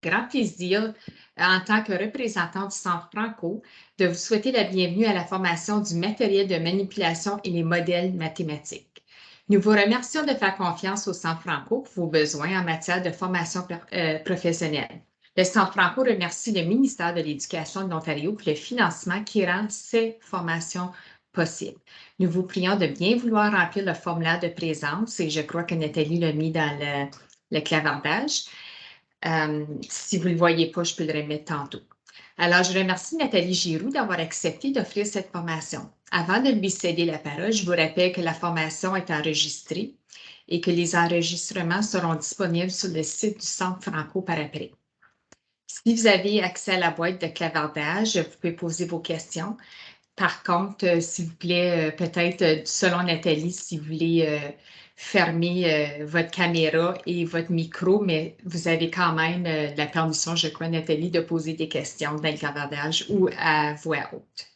Grand plaisir, en tant que représentant du Centre Franco, de vous souhaiter la bienvenue à la formation du matériel de manipulation et les modèles mathématiques. Nous vous remercions de faire confiance au Centre Franco pour vos besoins en matière de formation professionnelle. Le Centre Franco remercie le ministère de l'Éducation de l'Ontario pour le financement qui rend ces formations possibles. Nous vous prions de bien vouloir remplir le formulaire de présence et je crois que Nathalie l'a mis dans le clavardage. Si vous ne le voyez pas, je peux le remettre tantôt. Alors, je remercie Nathalie Giroux d'avoir accepté d'offrir cette formation. Avant de lui céder la parole, je vous rappelle que la formation est enregistrée et que les enregistrements seront disponibles sur le site du Centre Franco par après. Si vous avez accès à la boîte de clavardage, vous pouvez poser vos questions. Par contre, s'il vous plaît, peut-être selon Nathalie, si vous voulez fermer votre caméra et votre micro, mais vous avez quand même la permission, je crois, Nathalie, de poser des questions dans le clavardage ou à voix haute.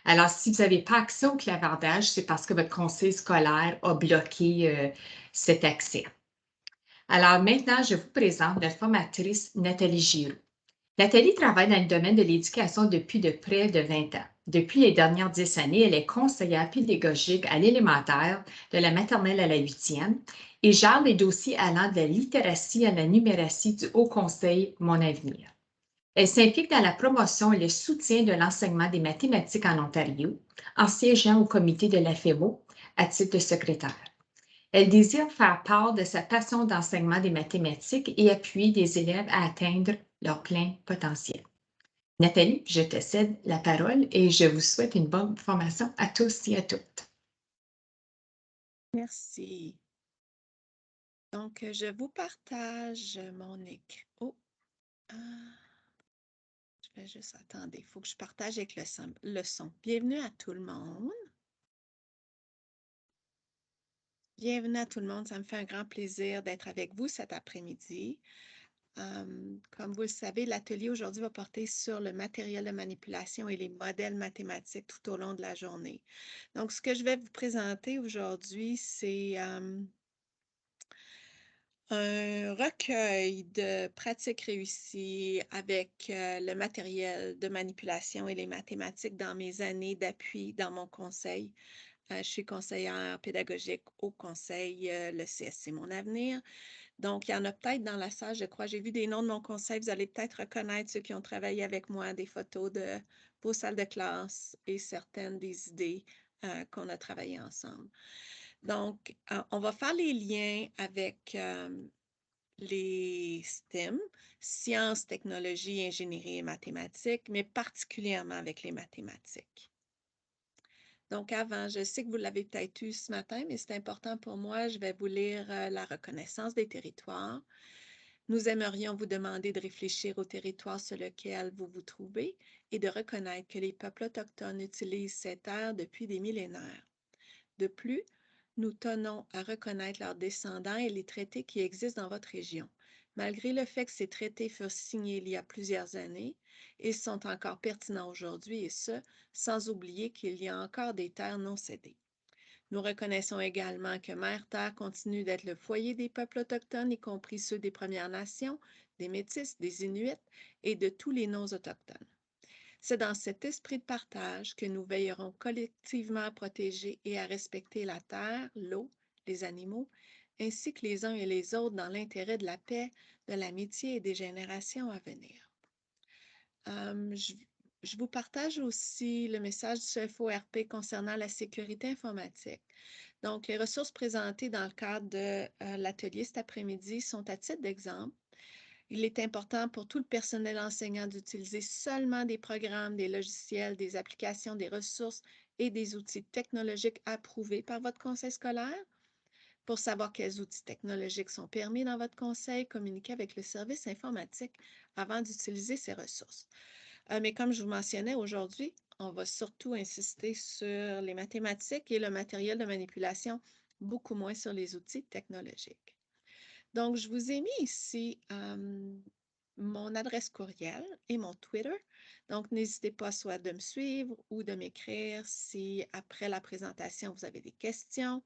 Alors, si vous n'avez pas accès au clavardage, c'est parce que votre conseil scolaire a bloqué cet accès. Alors maintenant, je vous présente notre formatrice Nathalie Giroux. Nathalie travaille dans le domaine de l'éducation depuis de près de 20 ans. Depuis les dernières 10 années, elle est conseillère pédagogique à l'élémentaire, de la maternelle à la 8e, et gère les dossiers allant de la littératie à la numératie du Haut Conseil Mon Avenir. Elle s'implique dans la promotion et le soutien de l'enseignement des mathématiques en Ontario, en siégeant au comité de l'AFEMO à titre de secrétaire. Elle désire faire part de sa passion d'enseignement des mathématiques et appuyer des élèves à atteindre leur plein potentiel. Nathalie, je te cède la parole et je vous souhaite une bonne formation à tous et à toutes. Merci. Donc, je vous partage mon écran. Oh, je vais juste attendre. Il faut que je partage avec le son. Bienvenue à tout le monde. Bienvenue à tout le monde. Ça me fait un grand plaisir d'être avec vous cet après-midi. Comme vous le savez, l'atelier aujourd'hui va porter sur le matériel de manipulation et les modèles mathématiques tout au long de la journée. Donc, ce que je vais vous présenter aujourd'hui, c'est un recueil de pratiques réussies avec le matériel de manipulation et les mathématiques dans mes années d'appui dans mon conseil. Je suis conseillère pédagogique au conseil, le CSC Mon Avenir. Donc, il y en a peut-être dans la salle, je crois. J'ai vu des noms de mon conseil. Vous allez peut-être reconnaître ceux qui ont travaillé avec moi, des photos de vos salles de classe et certaines des idées qu'on a travaillées ensemble. Donc, on va faire les liens avec les STEM, sciences, technologies, ingénierie et mathématiques, mais particulièrement avec les mathématiques. Donc, avant, je sais que vous l'avez peut-être eu ce matin, mais c'est important pour moi. Je vais vous lire la reconnaissance des territoires. Nous aimerions vous demander de réfléchir au territoire sur lequel vous vous trouvez et de reconnaître que les peuples autochtones utilisent cette terre depuis des millénaires. De plus, nous tenons à reconnaître leurs descendants et les traités qui existent dans votre région. Malgré le fait que ces traités furent signés il y a plusieurs années, ils sont encore pertinents aujourd'hui et ce, sans oublier qu'il y a encore des terres non cédées. Nous reconnaissons également que Mère Terre continue d'être le foyer des peuples autochtones, y compris ceux des Premières Nations, des Métis, des Inuits et de tous les non-autochtones. C'est dans cet esprit de partage que nous veillerons collectivement à protéger et à respecter la terre, l'eau, les animaux, ainsi que les uns et les autres dans l'intérêt de la paix, de l'amitié et des générations à venir. Je vous partage aussi le message du FORP concernant la sécurité informatique. Donc, les ressources présentées dans le cadre de l'atelier cet après-midi sont à titre d'exemple. Il est important pour tout le personnel enseignant d'utiliser seulement des programmes, des logiciels, des applications, des ressources et des outils technologiques approuvés par votre conseil scolaire. Pour savoir quels outils technologiques sont permis dans votre conseil, communiquez avec le service informatique avant d'utiliser ces ressources. Mais comme je vous mentionnais aujourd'hui, on va surtout insister sur les mathématiques et le matériel de manipulation, beaucoup moins sur les outils technologiques. Donc, je vous ai mis ici mon adresse courriel et mon Twitter. Donc, n'hésitez pas soit de me suivre ou de m'écrire si après la présentation, vous avez des questions.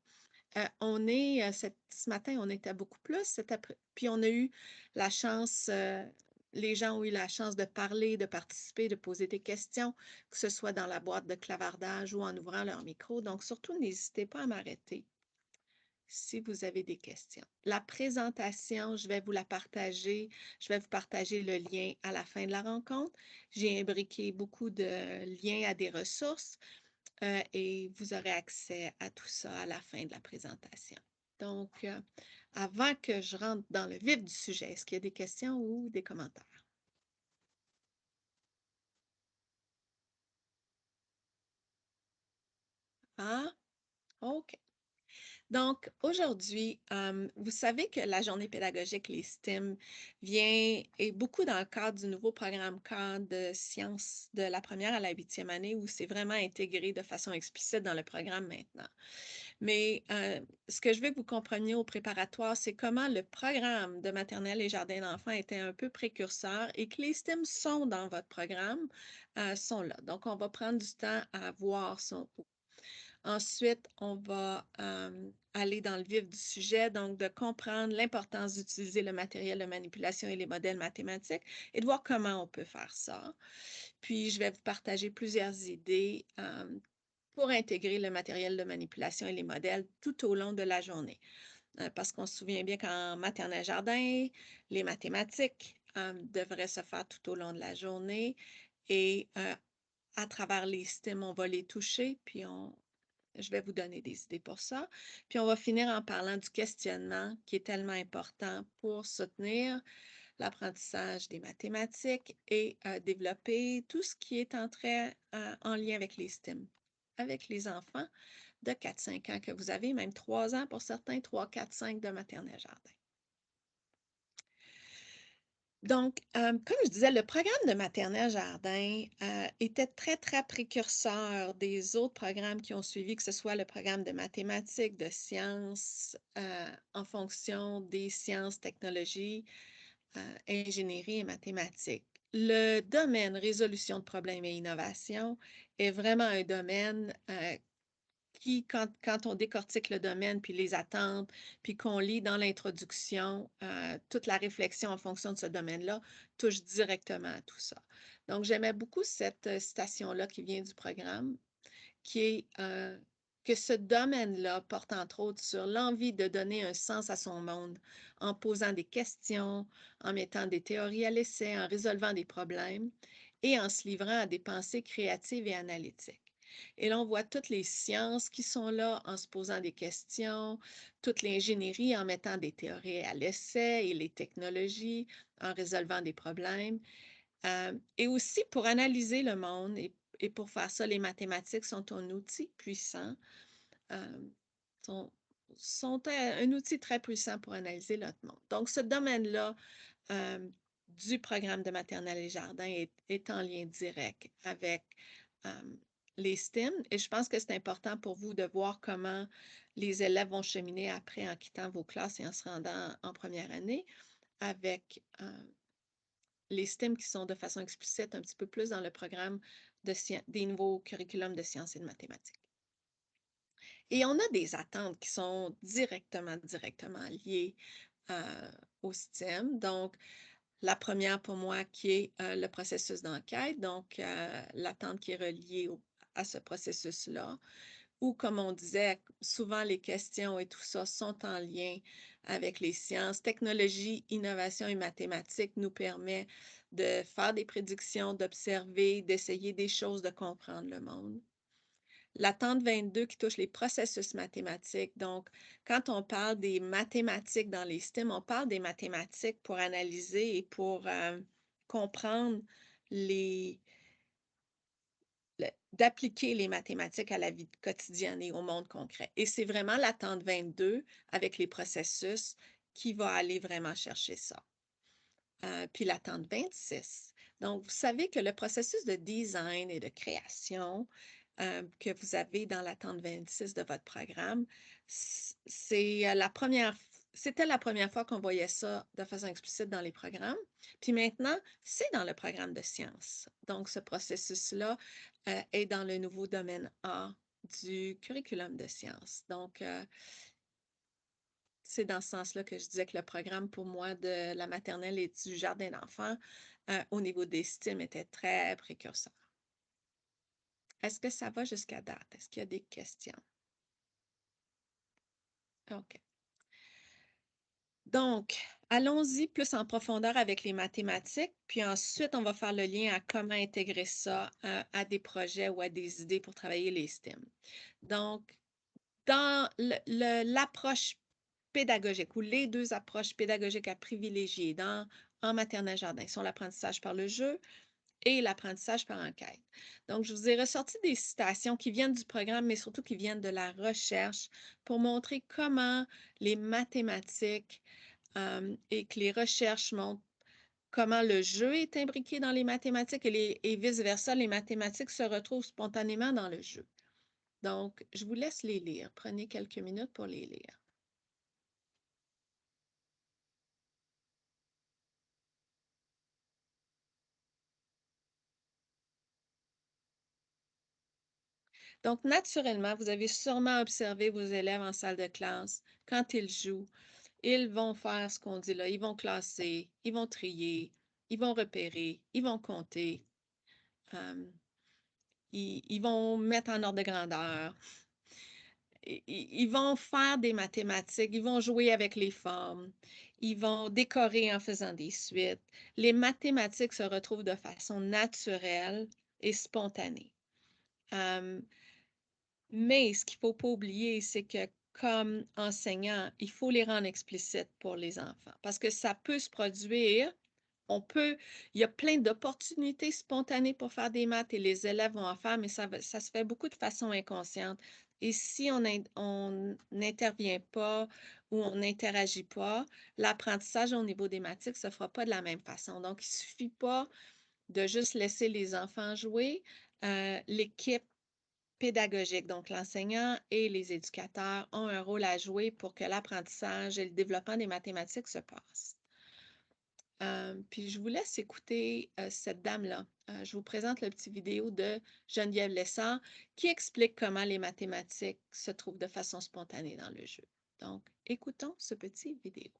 Ce matin, on était beaucoup plus, puis on a eu la chance les gens ont eu la chance de parler, de participer, de poser des questions, que ce soit dans la boîte de clavardage ou en ouvrant leur micro. Donc, surtout, n'hésitez pas à m'arrêter si vous avez des questions. La présentation, je vais vous la partager. Je vais vous partager le lien à la fin de la rencontre. J'ai imbriqué beaucoup de liens à des ressources et vous aurez accès à tout ça à la fin de la présentation. Donc, avant que je rentre dans le vif du sujet, est-ce qu'il y a des questions ou des commentaires? Ah, OK. Donc, aujourd'hui, vous savez que la journée pédagogique, les STEM, est beaucoup dans le cadre du nouveau programme cadre de sciences de la première à la huitième année où c'est vraiment intégré de façon explicite dans le programme maintenant. Mais ce que je veux que vous compreniez au préparatoire, c'est comment le programme de maternelle et jardin d'enfants était un peu précurseur et que les STEM sont dans votre programme, sont là. Donc, on va prendre du temps à voir son Ensuite, on va aller dans le vif du sujet, donc de comprendre l'importance d'utiliser le matériel de manipulation et les modèles mathématiques et de voir comment on peut faire ça. Puis, je vais vous partager plusieurs idées pour intégrer le matériel de manipulation et les modèles tout au long de la journée. Parce qu'on se souvient bien qu'en maternelle jardin, les mathématiques devraient se faire tout au long de la journée et à travers les STEM, on va les toucher, puis je vais vous donner des idées pour ça. Puis on va finir en parlant du questionnement qui est tellement important pour soutenir l'apprentissage des mathématiques et développer tout ce qui est en lien avec les STEM, avec les enfants de 4-5 ans que vous avez, même 3 ans pour certains, 3, 4, 5 de maternelle jardin. Donc, comme je disais, le programme de maternelle jardin était très, très précurseur des autres programmes qui ont suivi, que ce soit le programme de mathématiques, de sciences, en fonction des sciences, technologies, ingénierie et mathématiques. Le domaine résolution de problèmes et innovation est vraiment un domaine qui, quand on décortique le domaine, puis les attentes, puis qu'on lit dans l'introduction, toute la réflexion en fonction de ce domaine-là touche directement à tout ça. Donc, j'aimais beaucoup cette citation-là qui vient du programme, qui est que ce domaine-là porte entre autres sur l'envie de donner un sens à son monde en posant des questions, en mettant des théories à l'essai, en résolvant des problèmes et en se livrant à des pensées créatives et analytiques. Et là, on voit toutes les sciences qui sont là en se posant des questions, toute l'ingénierie en mettant des théories à l'essai et les technologies en résolvant des problèmes. Et aussi pour analyser le monde et pour faire ça, les mathématiques sont un outil puissant, euh, sont, sont un outil très puissant pour analyser notre monde. Donc, ce domaine-là du programme de maternelle et jardin est en lien direct avec euh, les STEM et je pense que c'est important pour vous de voir comment les élèves vont cheminer après en quittant vos classes et en se rendant en première année avec les STEM qui sont de façon explicite un petit peu plus dans le programme des nouveaux curriculums de sciences et de mathématiques. Et on a des attentes qui sont directement liées au STEM. Donc, la première pour moi qui est le processus d'enquête, donc l'attente qui est reliée à ce processus-là, où, comme on disait, souvent les questions et tout ça sont en lien avec les sciences. Technologie, innovation et mathématiques nous permet de faire des prédictions, d'observer, d'essayer des choses, de comprendre le monde. L'attente 22 qui touche les processus mathématiques. Donc, quand on parle des mathématiques dans les STEM, on parle des mathématiques pour analyser et pour comprendre d'appliquer les mathématiques à la vie quotidienne et au monde concret. Et c'est vraiment l'attente 22 avec les processus qui va aller vraiment chercher ça. Puis l'attente 26. Donc, vous savez que le processus de design et de création que vous avez dans l'attente 26 de votre programme, c'était la première fois qu'on voyait ça de façon explicite dans les programmes. Puis maintenant, c'est dans le programme de sciences. Donc, ce processus-là est dans le nouveau domaine A du curriculum de sciences. Donc, c'est dans ce sens-là que je disais que le programme pour moi de la maternelle et du jardin d'enfants au niveau des STEAM était très précurseur. Est-ce que ça va jusqu'à date? Est-ce qu'il y a des questions? OK. Donc, allons-y plus en profondeur avec les mathématiques, puis ensuite, on va faire le lien à comment intégrer ça à des projets ou à des idées pour travailler les STEM. Donc, dans l'approche pédagogique ou les deux approches pédagogiques à privilégier en maternelle jardin sont l'apprentissage par le jeu et l'apprentissage par enquête. Donc, je vous ai ressorti des citations qui viennent du programme, mais surtout qui viennent de la recherche pour montrer comment les mathématiques et que les recherches montrent comment le jeu est imbriqué dans les mathématiques et vice-versa, les mathématiques se retrouvent spontanément dans le jeu. Donc, je vous laisse les lire. Prenez quelques minutes pour les lire. Donc, naturellement, vous avez sûrement observé vos élèves en salle de classe. Quand ils jouent, ils vont faire ce qu'on dit là. Ils vont classer, ils vont trier, ils vont repérer, ils vont compter, ils vont mettre en ordre de grandeur. Ils vont faire des mathématiques, ils vont jouer avec les formes, ils vont décorer en faisant des suites. Les mathématiques se retrouvent de façon naturelle et spontanée. Mais ce qu'il ne faut pas oublier, c'est que comme enseignant, il faut les rendre explicites pour les enfants parce que ça peut se produire. Il y a plein d'opportunités spontanées pour faire des maths et les élèves vont en faire, mais ça se fait beaucoup de façon inconsciente. Et si on n'intervient pas ou on n'interagit pas, l'apprentissage au niveau des mathématiques ne se fera pas de la même façon. Donc, il ne suffit pas de juste laisser les enfants jouer. L'équipe pédagogique, donc l'enseignant et les éducateurs ont un rôle à jouer pour que l'apprentissage et le développement des mathématiques se passent. Puis je vous laisse écouter cette dame-là. Je vous présente le petit vidéo de Geneviève Lessard qui explique comment les mathématiques se trouvent de façon spontanée dans le jeu. Donc, écoutons ce petit vidéo.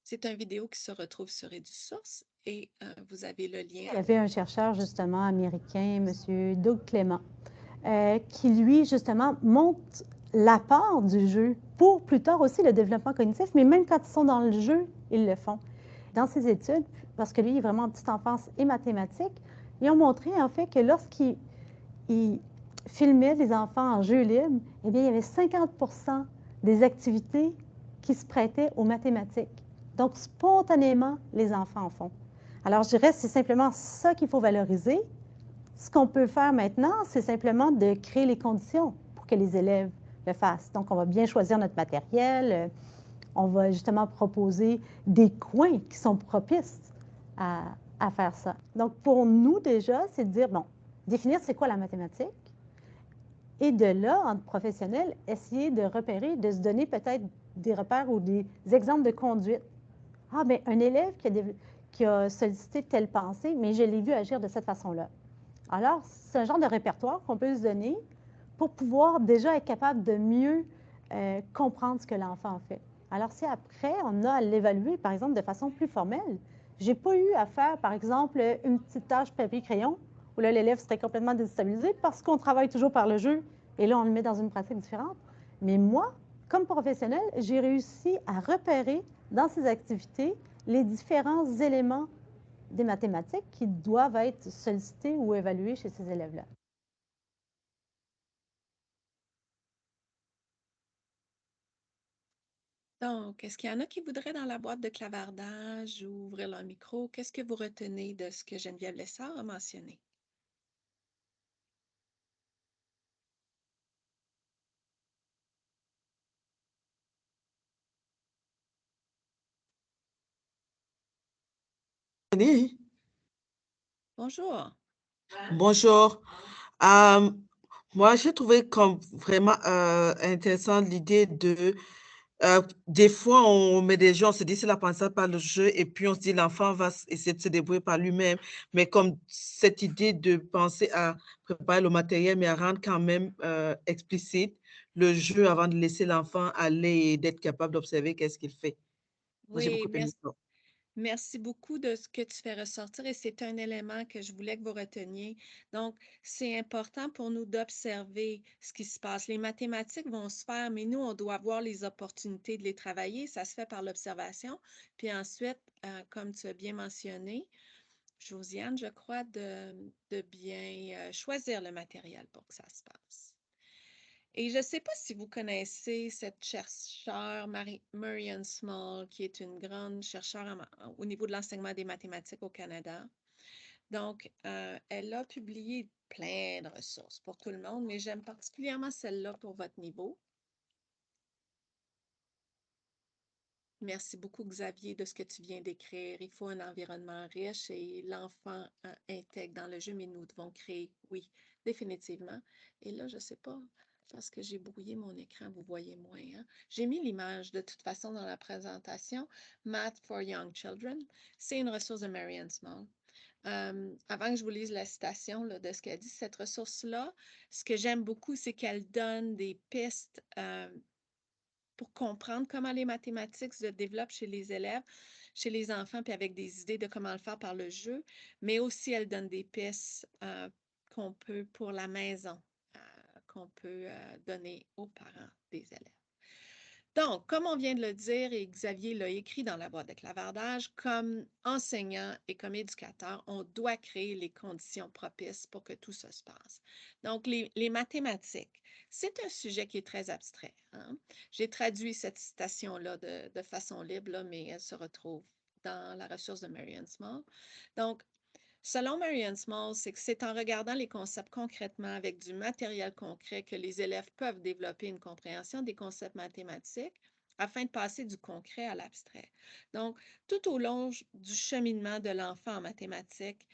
C'est une vidéo qui se retrouve sur EduSource et vous avez le lien. Il y avait un chercheur justement américain, M. Doug Clement, qui lui justement montre l'apport du jeu pour plus tard aussi le développement cognitif, mais même quand ils sont dans le jeu, ils le font. Dans ses études, parce que lui il est vraiment en petite enfance et mathématiques, ils ont montré en fait que lorsqu'ils filmaient des enfants en jeu libre, eh bien, il y avait 50% des activités qui se prêtaient aux mathématiques. Donc, spontanément, les enfants en font. Alors, je dirais, c'est simplement ça qu'il faut valoriser. Ce qu'on peut faire maintenant, c'est simplement de créer les conditions pour que les élèves le fassent. Donc, on va bien choisir notre matériel. On va justement proposer des coins qui sont propices à faire ça. Donc, pour nous, déjà, c'est de dire, bon, définir c'est quoi la mathématique. Et de là, en professionnel, essayer de repérer, de se donner peut-être des repères ou des exemples de conduite. Ah, bien, un élève qui a sollicité telle pensée, mais je l'ai vu agir de cette façon-là. Alors, c'est un genre de répertoire qu'on peut se donner pour pouvoir déjà être capable de mieux comprendre ce que l'enfant fait. Alors, si après, on a à l'évaluer, par exemple, de façon plus formelle, je n'ai pas eu à faire, par exemple, une petite tâche papier-crayon, où là, l'élève serait complètement déstabilisé parce qu'on travaille toujours par le jeu, et là, on le met dans une pratique différente. Mais moi, comme professionnel, j'ai réussi à repérer dans ces activités les différents éléments des mathématiques qui doivent être sollicités ou évalués chez ces élèves-là. Donc, est-ce qu'il y en a qui voudraient dans la boîte de clavardage ou ouvrir leur micro? Qu'est-ce que vous retenez de ce que Geneviève Lessard a mentionné? Bonjour. Bonjour. Moi, j'ai trouvé comme vraiment intéressant l'idée de Des fois, on met des jeux, on se dit c'est l'apprentissage par le jeu, et puis on se dit l'enfant va essayer de se débrouiller par lui-même. Mais comme cette idée de penser à préparer le matériel, mais à rendre quand même explicite le jeu avant de laisser l'enfant aller et d'être capable d'observer qu'est-ce qu'il fait. Moi, j'ai Oui, beaucoup aimé ça. merci beaucoup de ce que tu fais ressortir et c'est un élément que je voulais que vous reteniez. Donc, c'est important pour nous d'observer ce qui se passe. Les mathématiques vont se faire, mais nous, on doit avoir les opportunités de les travailler. Ça se fait par l'observation. Puis ensuite, comme tu as bien mentionné, Josiane, je crois, de bien choisir le matériel pour que ça se passe. Et je ne sais pas si vous connaissez cette chercheure, Marianne Small, qui est une grande chercheure au niveau de l'enseignement des mathématiques au Canada. Donc, elle a publié plein de ressources pour tout le monde, mais j'aime particulièrement celle-là pour votre niveau. Merci beaucoup, Xavier, de ce que tu viens d'écrire. Il faut un environnement riche et l'enfant intègre dans le jeu, mais nous devons créer, oui, définitivement. Et là, je ne sais pas, parce que j'ai brouillé mon écran, vous voyez moins. Hein? J'ai mis l'image de toute façon dans la présentation. Math for Young Children, c'est une ressource de Marianne Small. Avant que je vous lise la citation là, de ce qu'elle dit, cette ressource-là, ce que j'aime beaucoup, c'est qu'elle donne des pistes pour comprendre comment les mathématiques se développent chez les élèves, chez les enfants, puis avec des idées de comment le faire par le jeu, mais aussi elle donne des pistes qu'on peut pour la maison, qu'on peut donner aux parents des élèves. Donc, comme on vient de le dire, et Xavier l'a écrit dans la boîte de clavardage, comme enseignant et comme éducateur, on doit créer les conditions propices pour que tout ça se passe. Donc, les mathématiques, c'est un sujet qui est très abstrait. Hein? J'ai traduit cette citation-là de façon libre, là, mais elle se retrouve dans la ressource de Marianne Small. Donc, selon Marianne Small, c'est que c'est en regardant les concepts concrètement avec du matériel concret que les élèves peuvent développer une compréhension des concepts mathématiques afin de passer du concret à l'abstrait. Donc, tout au long du cheminement de l'enfant en mathématiques,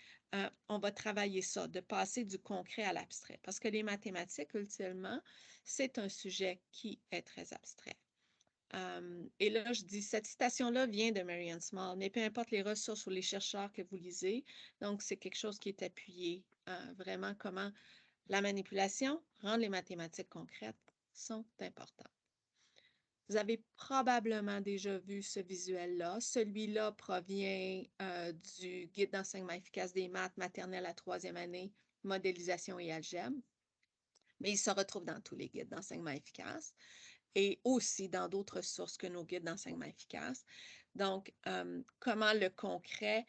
on va travailler ça, de passer du concret à l'abstrait. Parce que les mathématiques, ultimement, c'est un sujet qui est très abstrait. Et là, je dis, cette citation-là vient de Marianne Small, mais peu importe les ressources ou les chercheurs que vous lisez, donc c'est quelque chose qui est appuyé, vraiment comment la manipulation rend les mathématiques concrètes sont importantes. Vous avez probablement déjà vu ce visuel-là. Celui-là provient du guide d'enseignement efficace des maths maternelles à 3e année, modélisation et algèbre, mais il se retrouve dans tous les guides d'enseignement efficace et aussi dans d'autres sources que nos guides d'enseignement efficace. Donc, comment le concret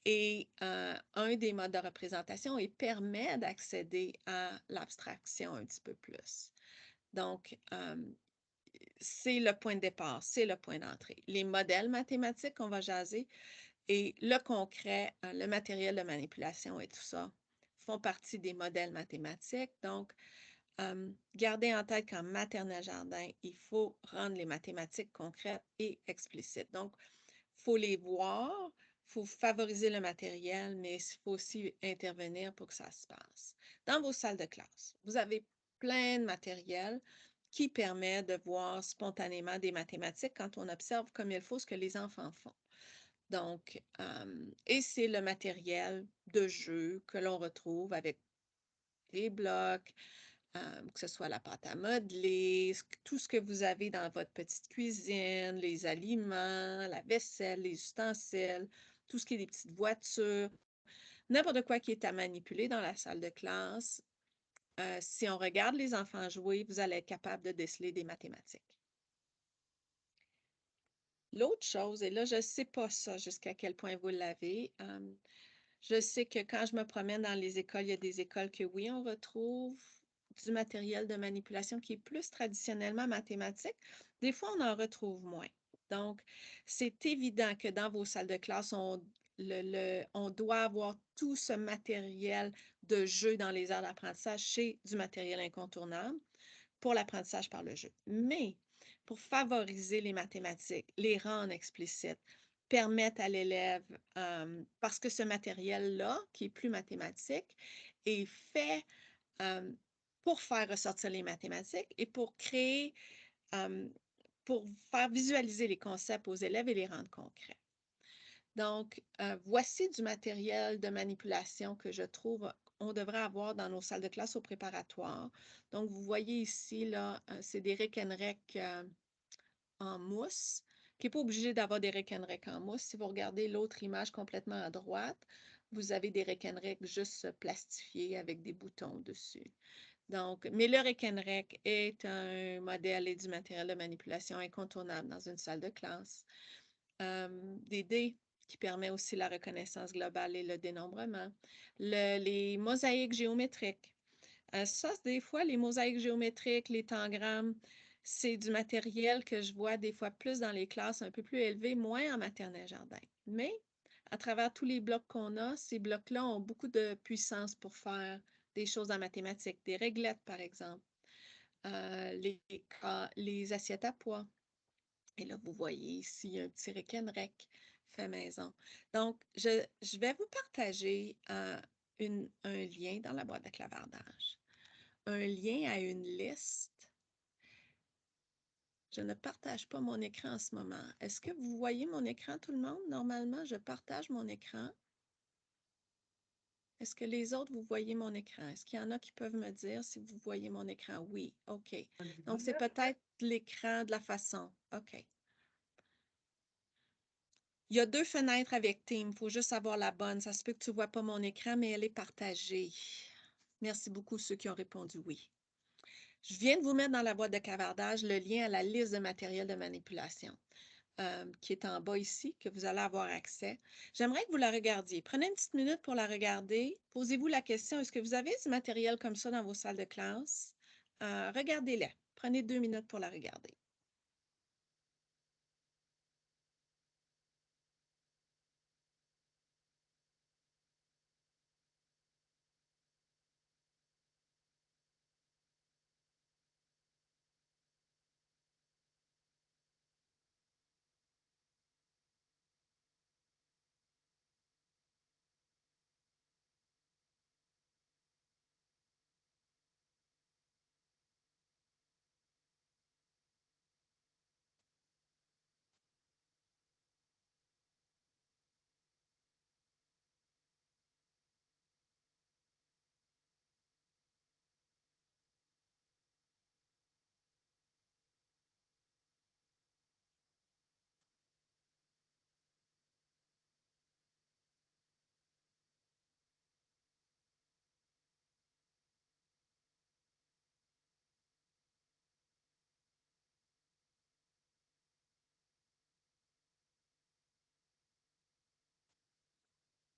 est un des modes de représentation et permet d'accéder à l'abstraction un petit peu plus. Donc, c'est le point de départ, c'est le point d'entrée. Les modèles mathématiques qu'on va jaser et le concret, le matériel de manipulation et tout ça font partie des modèles mathématiques. Donc, gardez en tête qu'en maternelle jardin, il faut rendre les mathématiques concrètes et explicites. Donc, il faut les voir, il faut favoriser le matériel, mais il faut aussi intervenir pour que ça se passe. Dans vos salles de classe, vous avez plein de matériel qui permet de voir spontanément des mathématiques quand on observe comme il faut ce que les enfants font. Donc, et c'est le matériel de jeu que l'on retrouve avec les blocs, que ce soit la pâte à modeler, tout ce que vous avez dans votre petite cuisine, les aliments, la vaisselle, les ustensiles, tout ce qui est des petites voitures, n'importe quoi qui est à manipuler dans la salle de classe. Si on regarde les enfants jouer, vous allez être capable de déceler des mathématiques. L'autre chose, et là, je ne sais pas ça jusqu'à quel point vous l'avez, je sais que quand je me promène dans les écoles, il y a des écoles que oui, on retrouve du matériel de manipulation qui est plus traditionnellement mathématique. Des fois, on en retrouve moins. Donc, c'est évident que dans vos salles de classe, on doit avoir tout ce matériel de jeu dans les heures d'apprentissage chez du matériel incontournable pour l'apprentissage par le jeu. Mais pour favoriser les mathématiques, les rendre explicites, permettre à l'élève, parce que ce matériel-là, qui est plus mathématique, est fait pour faire ressortir les mathématiques et pour créer pour faire visualiser les concepts aux élèves et les rendre concrets. Donc, voici du matériel de manipulation que je trouve on devrait avoir dans nos salles de classe au préparatoire. Donc, vous voyez ici, là, c'est des Rec and Rec en mousse, qui n'est pas obligé d'avoir des Rec and Rec en mousse. Si vous regardez l'autre image complètement à droite, vous avez des Rec and Rec juste plastifiés avec des boutons dessus. Donc, mais le Rec and Rec est un modèle et du matériel de manipulation incontournable dans une salle de classe. Des dés qui permet aussi la reconnaissance globale et le dénombrement. Les mosaïques géométriques. Ça, des fois, les mosaïques géométriques, les tangrammes, c'est du matériel que je vois des fois plus dans les classes un peu plus élevées, moins en maternelle jardin. Mais à travers tous les blocs qu'on a, ces blocs-là ont beaucoup de puissance pour faire des choses en mathématiques, des réglettes, par exemple, les assiettes à poids. Et là, vous voyez ici un petit Rec and Rec fait maison. Donc, je vais vous partager un lien dans la boîte de clavardage. Un lien à une liste. Je ne partage pas mon écran en ce moment. Est-ce que vous voyez mon écran, tout le monde? Normalement, je partage mon écran. Est-ce que les autres, vous voyez mon écran? Est-ce qu'il y en a qui peuvent me dire si vous voyez mon écran? Oui, OK. Donc, c'est peut-être l'écran de la façon. OK. Il y a 2 fenêtres avec Teams. Il faut juste avoir la bonne. Ça se peut que tu ne vois pas mon écran, mais elle est partagée. Merci beaucoup ceux qui ont répondu oui. Je viens de vous mettre dans la boîte de clavardage le lien à la liste de matériel de manipulation qui est en bas ici, que vous allez avoir accès. J'aimerais que vous la regardiez. Prenez une petite minute pour la regarder. Posez-vous la question, est-ce que vous avez du matériel comme ça dans vos salles de classe? Regardez-la. Prenez 2 minutes pour la regarder.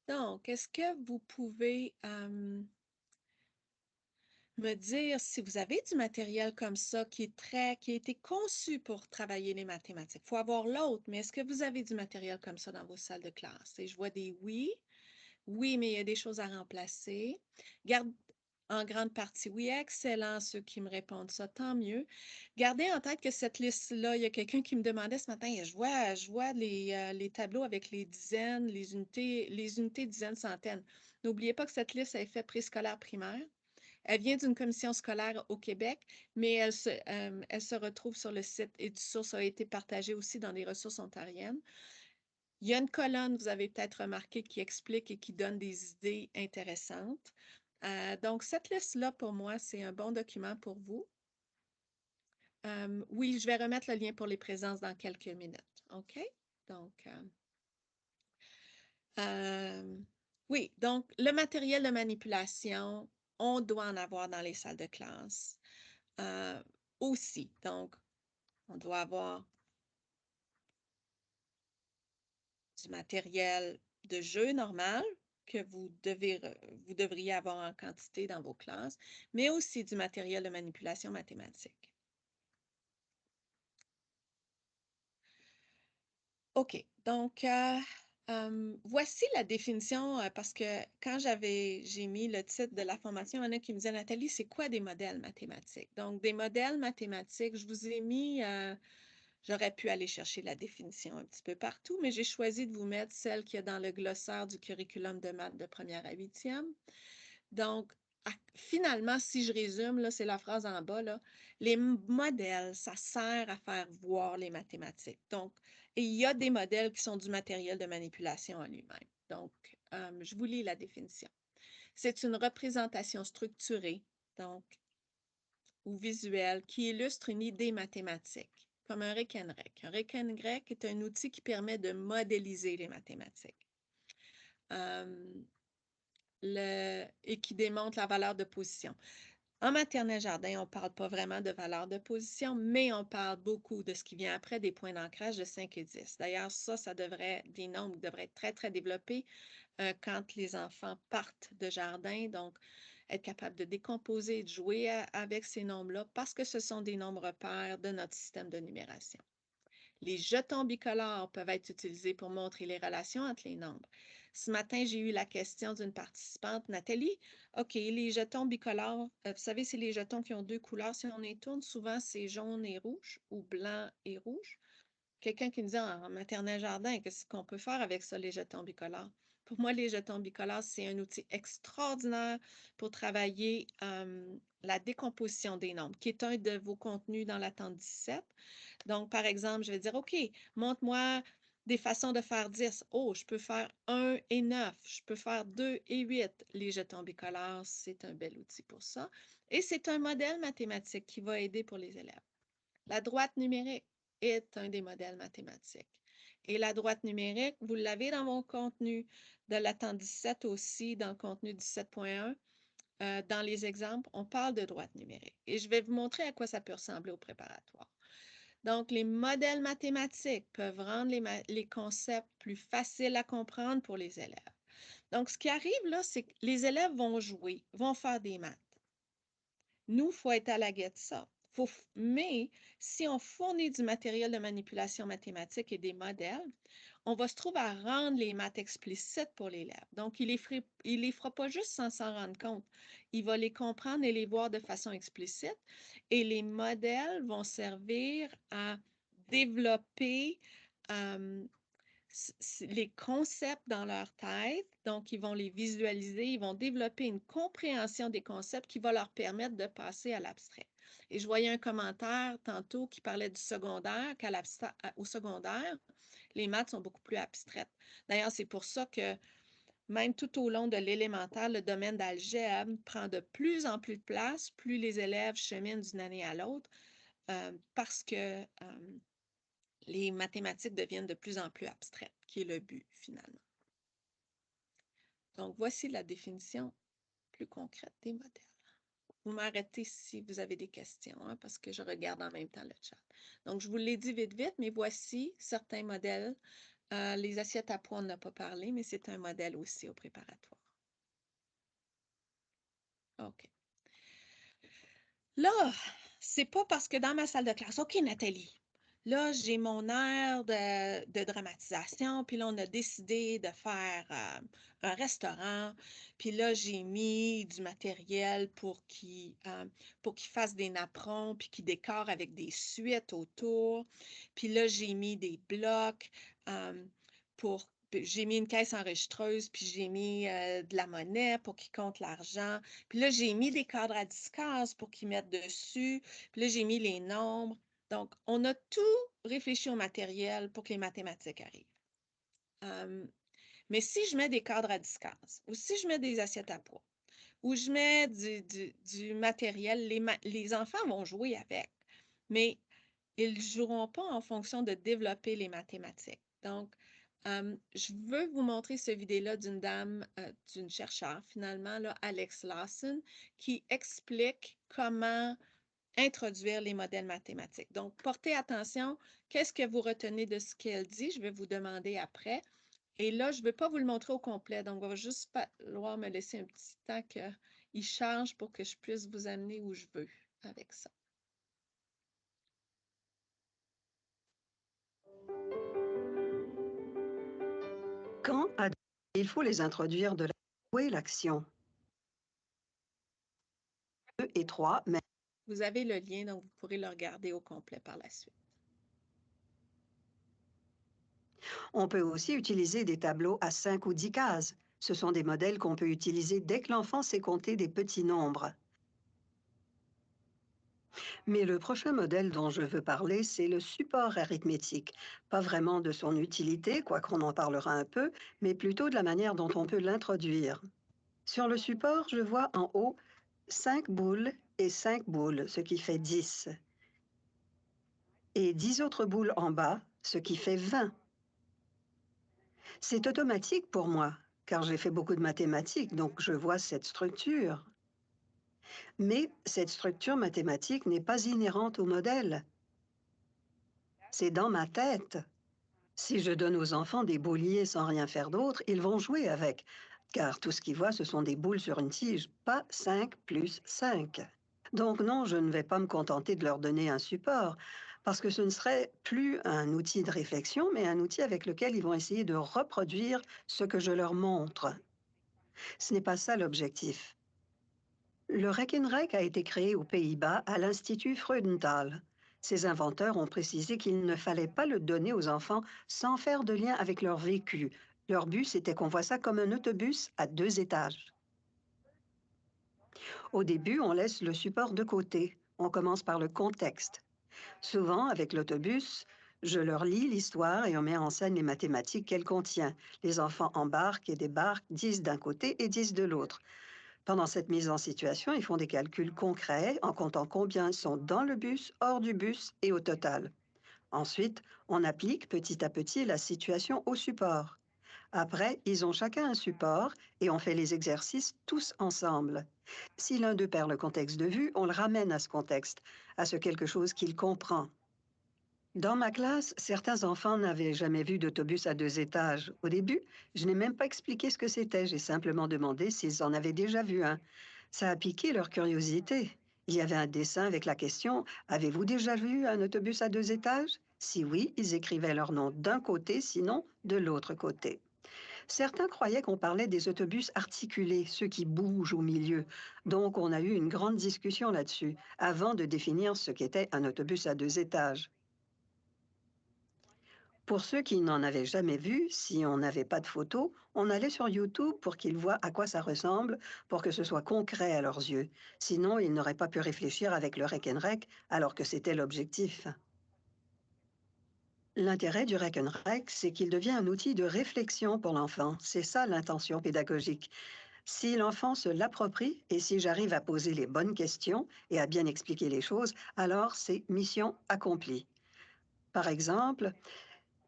Donc, est-ce que vous pouvez me dire si vous avez du matériel comme ça qui a été conçu pour travailler les mathématiques? Il faut avoir l'autre, mais est-ce que vous avez du matériel comme ça dans vos salles de classe? Et je vois des oui. Oui, mais il y a des choses à remplacer. Garde en grande partie, oui, excellent, ceux qui me répondent ça, tant mieux. Gardez en tête que cette liste-là, il y a quelqu'un qui me demandait ce matin, je vois les tableaux avec les dizaines, les unités dizaines, centaines. N'oubliez pas que cette liste a fait préscolaire primaire. Elle vient d'une commission scolaire au Québec, mais elle se retrouve sur le site EduSource, a été partagée aussi dans les ressources ontariennes. Il y a une colonne, vous avez peut-être remarqué, qui explique et qui donne des idées intéressantes. Donc, cette liste-là, pour moi, c'est un bon document pour vous. Oui, je vais remettre le lien pour les présences dans quelques minutes. OK? Donc, oui, donc le matériel de manipulation, on doit en avoir dans les salles de classe aussi. Donc, on doit avoir du matériel de jeu normal que vous devriez avoir en quantité dans vos classes, mais aussi du matériel de manipulation mathématique. OK, donc voici la définition, parce que quand j'ai mis le titre de la formation, il y en a qui me disaient, Nathalie, c'est quoi des modèles mathématiques? Donc, des modèles mathématiques, je vous ai mis, j'aurais pu aller chercher la définition un petit peu partout, mais j'ai choisi de vous mettre celle qui est dans le glossaire du curriculum de maths de 1e à 8e. Donc, finalement, si je résume, là, c'est la phrase en bas, là, les modèles, ça sert à faire voir les mathématiques. Donc, et il y a des modèles qui sont du matériel de manipulation en lui-même. Donc, je vous lis la définition. C'est une représentation structurée, donc, ou visuelle, qui illustre une idée mathématique, comme un requin-grec. Un requin-grec est un outil qui permet de modéliser les mathématiques. Et qui démontre la valeur de position. En maternelle jardin, on ne parle pas vraiment de valeur de position, mais on parle beaucoup de ce qui vient après, des points d'ancrage de 5 et 10. D'ailleurs, des nombres qui devraient être très, très développés quand les enfants partent de jardin. Donc, être capable de décomposer et de jouer avec ces nombres-là parce que ce sont des nombres repères de notre système de numération. Les jetons bicolores peuvent être utilisés pour montrer les relations entre les nombres. Ce matin, j'ai eu la question d'une participante, Nathalie. OK, les jetons bicolores, vous savez, c'est les jetons qui ont 2 couleurs. Si on les tourne, souvent, c'est jaune et rouge ou blanc et rouge. Quelqu'un qui me dit en maternelle jardin, qu'est-ce qu'on peut faire avec ça, les jetons bicolores? Pour moi, les jetons bicolores, c'est un outil extraordinaire pour travailler la décomposition des nombres, qui est un de vos contenus dans l'attente 17. Donc, par exemple, je vais dire, OK, montre-moi des façons de faire 10. Oh, je peux faire 1 et 9. Je peux faire 2 et 8. Les jetons bicolores, c'est un bel outil pour ça. Et c'est un modèle mathématique qui va aider pour les élèves. La droite numérique est un des modèles mathématiques. Et la droite numérique, vous l'avez dans mon contenu de l'attente 17 aussi, dans le contenu 17.1. Dans les exemples, on parle de droite numérique. Et je vais vous montrer à quoi ça peut ressembler au préparatoire. Donc, les modèles mathématiques peuvent rendre les concepts plus faciles à comprendre pour les élèves. Donc, ce qui arrive là, c'est que les élèves vont jouer, vont faire des maths. Nous, il faut être à la guette de ça. Mais si on fournit du matériel de manipulation mathématique et des modèles, on va se trouver à rendre les maths explicites pour l'élève. Donc, il les fera pas juste sans s'en rendre compte. Il va les comprendre et les voir de façon explicite. Et les modèles vont servir à développer les concepts dans leur tête, donc ils vont les visualiser, ils vont développer une compréhension des concepts qui va leur permettre de passer à l'abstrait. Et je voyais un commentaire tantôt qui parlait du secondaire, qu'au secondaire, les maths sont beaucoup plus abstraites. D'ailleurs, c'est pour ça que même tout au long de l'élémentaire, le domaine d'algèbre prend de plus en plus de place, plus les élèves cheminent d'une année à l'autre, parce que les mathématiques deviennent de plus en plus abstraites, qui est le but finalement. Donc, voici la définition plus concrète des modèles. Vous m'arrêtez si vous avez des questions, hein, parce que je regarde en même temps le chat. Donc, je vous l'ai dit vite, vite, mais voici certains modèles. Les assiettes à poids, on n'a pas parlé, mais c'est un modèle aussi au préparatoire. OK. Là, c'est pas parce que dans ma salle de classe, OK, Nathalie, là, j'ai mon air de dramatisation, puis là, on a décidé de faire un restaurant, puis là, j'ai mis du matériel pour qu'il fasse des napperons, puis qu'il décore avec des suites autour. Puis là, j'ai mis des blocs j'ai mis une caisse enregistreuse, puis j'ai mis de la monnaie pour qu'il compte l'argent. Puis là, j'ai mis des cadres à discase pour qu'ils mettent dessus. Puis là, j'ai mis les nombres. Donc, on a tout réfléchi au matériel pour que les mathématiques arrivent. Mais si je mets des cadres à discase, ou si je mets des assiettes à poids, ou je mets du matériel, les enfants vont jouer avec, mais ils ne joueront pas en fonction de développer les mathématiques. Donc, je veux vous montrer ce vidéo-là d'une dame, d'une chercheure, finalement, là, Alex Lawson, qui explique comment introduire les modèles mathématiques. Donc, portez attention. Qu'est-ce que vous retenez de ce qu'elle dit? Je vais vous demander après. Et là, je ne vais pas vous le montrer au complet. Donc, il va juste falloir me laisser un petit temps qu'il charge pour que je puisse vous amener où je veux avec ça. Quand il faut les introduire de l'action 2 et 3, mais Vous avez le lien, donc vous pourrez le regarder au complet par la suite. on peut aussi utiliser des tableaux à 5 ou 10 cases, Ce sont des modèles qu'on peut utiliser dès que l'enfant sait compter des petits nombres. Mais le prochain modèle dont je veux parler, c'est le support arithmétique. Pas vraiment de son utilité, quoiqu'on en parlera un peu, mais plutôt de la manière dont on peut l'introduire. Sur le support, je vois en haut 5 boules et 5 boules, ce qui fait 10. Et 10 autres boules en bas, ce qui fait 20. C'est automatique pour moi, car j'ai fait beaucoup de mathématiques, donc je vois cette structure. Mais cette structure mathématique n'est pas inhérente au modèle. C'est dans ma tête. Si je donne aux enfants des bouliers sans rien faire d'autre, ils vont jouer avec, car tout ce qu'ils voient, ce sont des boules sur une tige, pas 5 plus 5. Donc non, je ne vais pas me contenter de leur donner un support, parce que ce ne serait plus un outil de réflexion, mais un outil avec lequel ils vont essayer de reproduire ce que je leur montre. Ce n'est pas ça l'objectif. Le Rekenrek a été créé aux Pays-Bas à l'Institut Freudenthal. Ses inventeurs ont précisé qu'il ne fallait pas le donner aux enfants sans faire de lien avec leur vécu. Leur but, c'était qu'on voit ça comme un autobus à 2 étages. Au début, on laisse le support de côté. On commence par le contexte. Souvent, avec l'autobus, je leur lis l'histoire et on met en scène les mathématiques qu'elle contient. Les enfants embarquent et débarquent 10 d'un côté et 10 de l'autre. Pendant cette mise en situation, ils font des calculs concrets en comptant combien sont dans le bus, hors du bus et au total. Ensuite, on applique petit à petit la situation au support. Après, ils ont chacun un support et on fait les exercices tous ensemble. Si l'un d'eux perd le contexte de vue, on le ramène à ce contexte, à ce quelque chose qu'il comprend. Dans ma classe, certains enfants n'avaient jamais vu d'autobus à 2 étages. Au début, je n'ai même pas expliqué ce que c'était. J'ai simplement demandé s'ils en avaient déjà vu un. Ça a piqué leur curiosité. Il y avait un dessin avec la question « Avez-vous déjà vu un autobus à 2 étages ?» Si oui, ils écrivaient leur nom d'un côté, sinon de l'autre côté. Certains croyaient qu'on parlait des autobus articulés, ceux qui bougent au milieu. Donc, on a eu une grande discussion là-dessus, avant de définir ce qu'était un autobus à 2 étages. Pour ceux qui n'en avaient jamais vu, si on n'avait pas de photos, on allait sur YouTube pour qu'ils voient à quoi ça ressemble, pour que ce soit concret à leurs yeux. Sinon, ils n'auraient pas pu réfléchir avec le Rekenrek, alors que c'était l'objectif. L'intérêt du Rekenrek, c'est qu'il devient un outil de réflexion pour l'enfant. C'est ça l'intention pédagogique. Si l'enfant se l'approprie et si j'arrive à poser les bonnes questions et à bien expliquer les choses, alors c'est mission accomplie. Par exemple,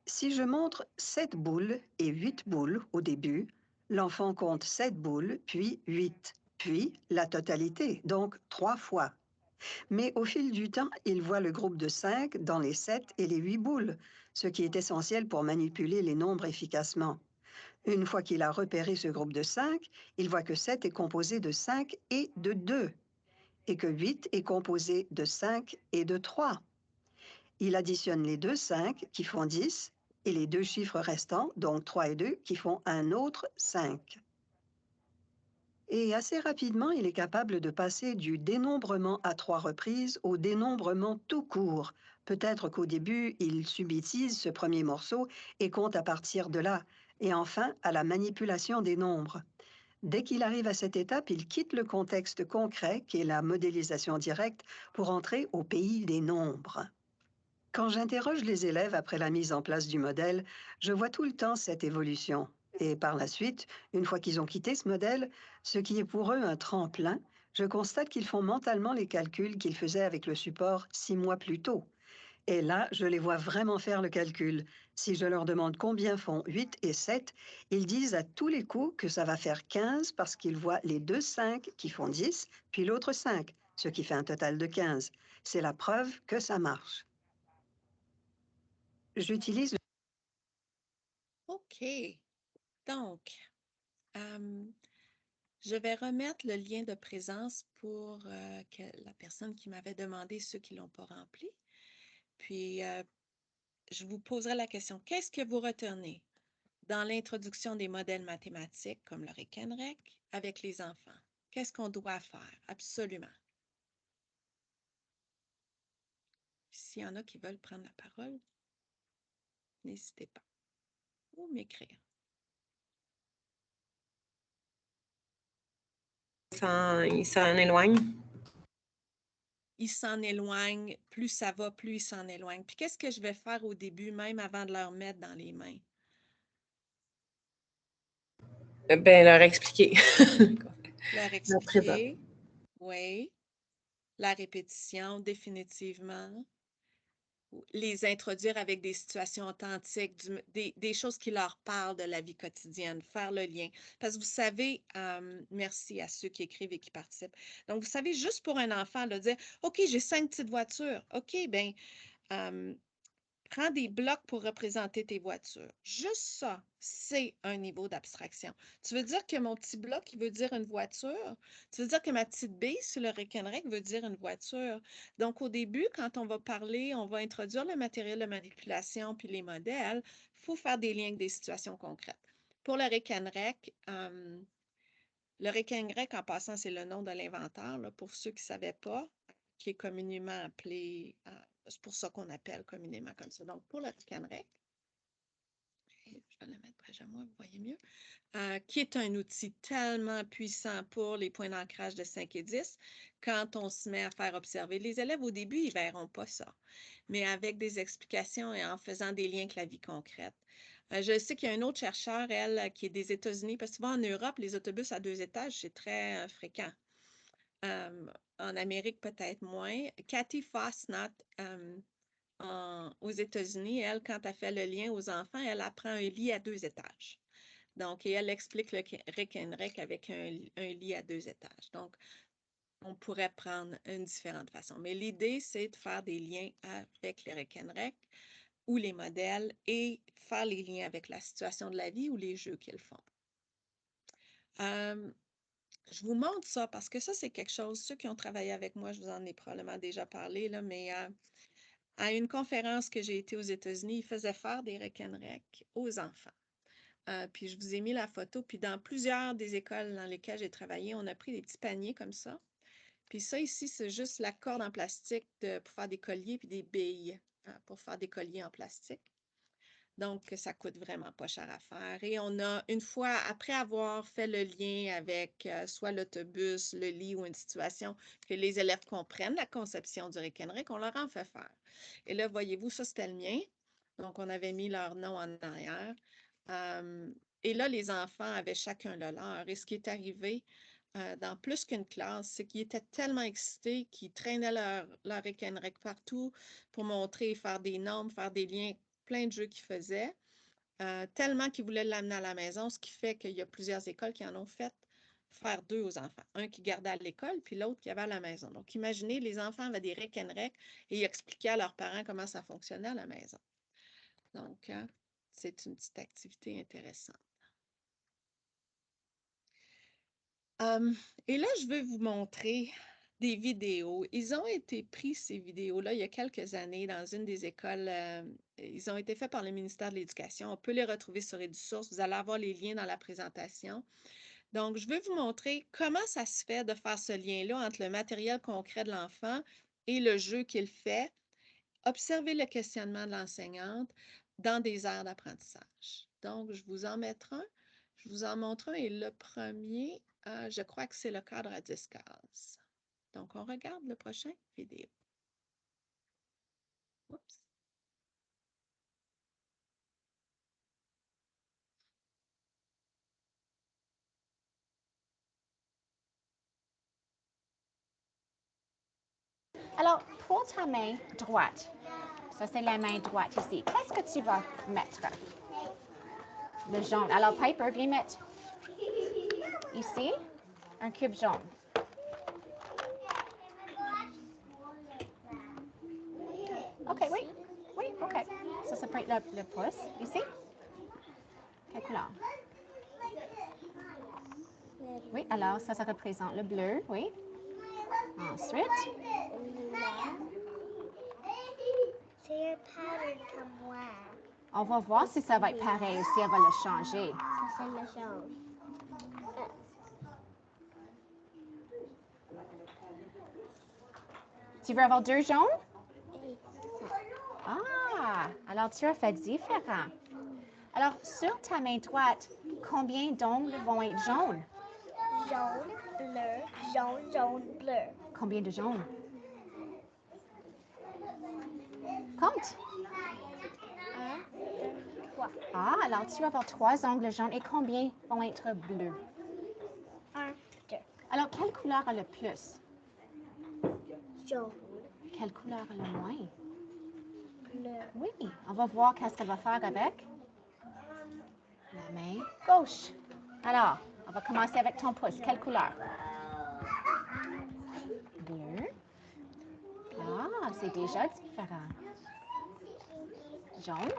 si je montre 7 boules et 8 boules au début, l'enfant compte 7 boules, puis 8, puis la totalité, donc 3 fois. Mais au fil du temps, il voit le groupe de 5 dans les 7 et les 8 boules, ce qui est essentiel pour manipuler les nombres efficacement. Une fois qu'il a repéré ce groupe de 5, il voit que 7 est composé de 5 et de 2, et que 8 est composé de 5 et de 3. Il additionne les deux 5 qui font 10 et les deux chiffres restants, donc 3 et 2, qui font un autre 5. Et assez rapidement, il est capable de passer du dénombrement à 3 reprises au dénombrement tout court. Peut-être qu'au début, il subtilise ce premier morceau et compte à partir de là. Et enfin, à la manipulation des nombres. Dès qu'il arrive à cette étape, il quitte le contexte concret, qui est la modélisation directe, pour entrer au pays des nombres. Quand j'interroge les élèves après la mise en place du modèle, je vois tout le temps cette évolution. Et par la suite, une fois qu'ils ont quitté ce modèle, ce qui est pour eux un tremplin, je constate qu'ils font mentalement les calculs qu'ils faisaient avec le support 6 mois plus tôt. Et là, je les vois vraiment faire le calcul. Si je leur demande combien font 8 et 7, ils disent à tous les coups que ça va faire 15 parce qu'ils voient les deux 5 qui font 10, puis l'autre 5, ce qui fait un total de 15. C'est la preuve que ça marche. J'utilise OK. Donc, je vais remettre le lien de présence pour la personne qui m'avait demandé ceux qui ne l'ont pas rempli. Puis, je vous poserai la question, qu'est-ce que vous retenez dans l'introduction des modèles mathématiques comme le Rekenrek avec les enfants? Qu'est-ce qu'on doit faire? Absolument. S'il y en a qui veulent prendre la parole, n'hésitez pas ou m'écrire. il s'en éloigne? Il s'en éloigne, plus ça va, plus il s'en éloigne. Puis qu'est-ce que je vais faire au début, même avant de leur mettre dans les mains? Ben, leur expliquer. Leur La présence. expliquer, oui. La répétition, définitivement. Les introduire avec des situations authentiques, des choses qui leur parlent de la vie quotidienne, faire le lien. Parce que vous savez, merci à ceux qui écrivent et qui participent. Donc, vous savez, juste pour un enfant, de dire, OK, j'ai 5 petites voitures. OK, bien, prends des blocs pour représenter tes voitures. Juste ça, c'est un niveau d'abstraction. Tu veux dire que mon petit bloc, il veut dire une voiture? Tu veux dire que ma petite bille sur le Rekenrek veut dire une voiture? Donc, au début, quand on va parler, on va introduire le matériel de manipulation puis les modèles, il faut faire des liens avec des situations concrètes. Pour le Rekenrek, en passant, c'est le nom de l'inventeur, pour ceux qui ne savaient pas, qui est communément appelé, c'est pour ça qu'on appelle communément comme ça. Donc, pour le Rekenrek, je vais le mettre près de moi, vous voyez mieux, qui est un outil tellement puissant pour les points d'ancrage de 5 et 10, quand on se met à faire observer. Les élèves, au début, ils ne verront pas ça, mais avec des explications et en faisant des liens avec la vie concrète. Je sais qu'il y a un autre chercheur, elle, qui est des États-Unis, parce que souvent en Europe, les autobus à 2 étages, c'est très fréquent. En Amérique, peut-être moins. Cathy Fosnot, aux États-Unis, elle, quand elle fait le lien aux enfants, elle apprend un lit à 2 étages. Donc, et elle explique le Rekenrek avec un lit à 2 étages. Donc, on pourrait prendre une différente façon. Mais l'idée, c'est de faire des liens avec les Rekenrek ou les modèles et faire les liens avec la situation de la vie ou les jeux qu'ils font. Je vous montre ça parce que ça, c'est quelque chose, ceux qui ont travaillé avec moi, je vous en ai probablement déjà parlé, là, mais à une conférence que j'ai été aux États-Unis, ils faisaient faire des Rekenrek aux enfants. Puis je vous ai mis la photo. Puis dans plusieurs des écoles dans lesquelles j'ai travaillé, on a pris des petits paniers comme ça. Puis ça ici, c'est juste la corde en plastique pour faire des colliers puis des billes pour faire des colliers en plastique. Donc, ça coûte vraiment pas cher à faire. Et on a, une fois, après avoir fait le lien avec soit l'autobus, le lit ou une situation, que les élèves comprennent la conception du Rekenrek, on leur en fait faire. Et là, voyez-vous, ça, c'était le mien. Donc, on avait mis leur nom en arrière. Et là, les enfants avaient chacun le leur. Et ce qui est arrivé dans plus qu'une classe, c'est qu'ils étaient tellement excités qu'ils traînaient leur Rekenrek partout pour montrer et faire des normes, faire des liens, plein de jeux qu'ils faisaient, tellement qu'ils voulaient l'amener à la maison, ce qui fait qu'il y a plusieurs écoles qui en ont fait faire 2 aux enfants. Un qui gardait à l'école, puis l'autre qui avait à la maison. Donc, imaginez, les enfants avaient des Rekenrek et ils expliquaient à leurs parents comment ça fonctionnait à la maison. Donc, c'est une petite activité intéressante. Et là, je vais vous montrer des vidéos. Ils ont été pris, ces vidéos-là, il y a quelques années dans une des écoles. Ils ont été faits par le ministère de l'Éducation. On peut les retrouver sur EduSource. Vous allez avoir les liens dans la présentation. Donc, je vais vous montrer comment ça se fait de faire ce lien-là entre le matériel concret de l'enfant et le jeu qu'il fait. Observez le questionnement de l'enseignante dans des aires d'apprentissage. Donc, je vous en montre un. Je vous en montre un et le premier, je crois que c'est le cadre à 10 cases. Donc, on regarde le prochain vidéo. Oups. Alors, pour ta main droite, ça c'est la main droite ici, qu'est-ce que tu vas mettre? Le jaune. Alors, Piper, viens mettre ici un cube jaune. OK, oui. Oui, OK. Ça peut être le pouce ici. Quelle couleur? Oui, alors ça représente le bleu, oui. Ensuite, c'est pareil comme moi. On va voir si ça va être pareil ou si elle va le changer. Ça, c'est le jaune. Tu veux avoir 2 jaunes? Oui. Ah, alors tu as fait différent. Alors, sur ta main droite, combien d'ongles vont être jaunes? Jaune, bleu, jaune, jaune, bleu. Combien de jaunes? Compte. 1, 2, 3. Ah, alors tu vas avoir 3 ongles jaunes et combien vont être bleus? 1, 2. Alors, quelle couleur a le plus? Jaune, Quelle couleur a le moins? bleu. Oui, on va voir qu'est-ce qu'elle va faire avec la main gauche. Alors, on va commencer avec ton pouce. Quelle couleur? Bleu. Ah, c'est déjà différent. Jaune.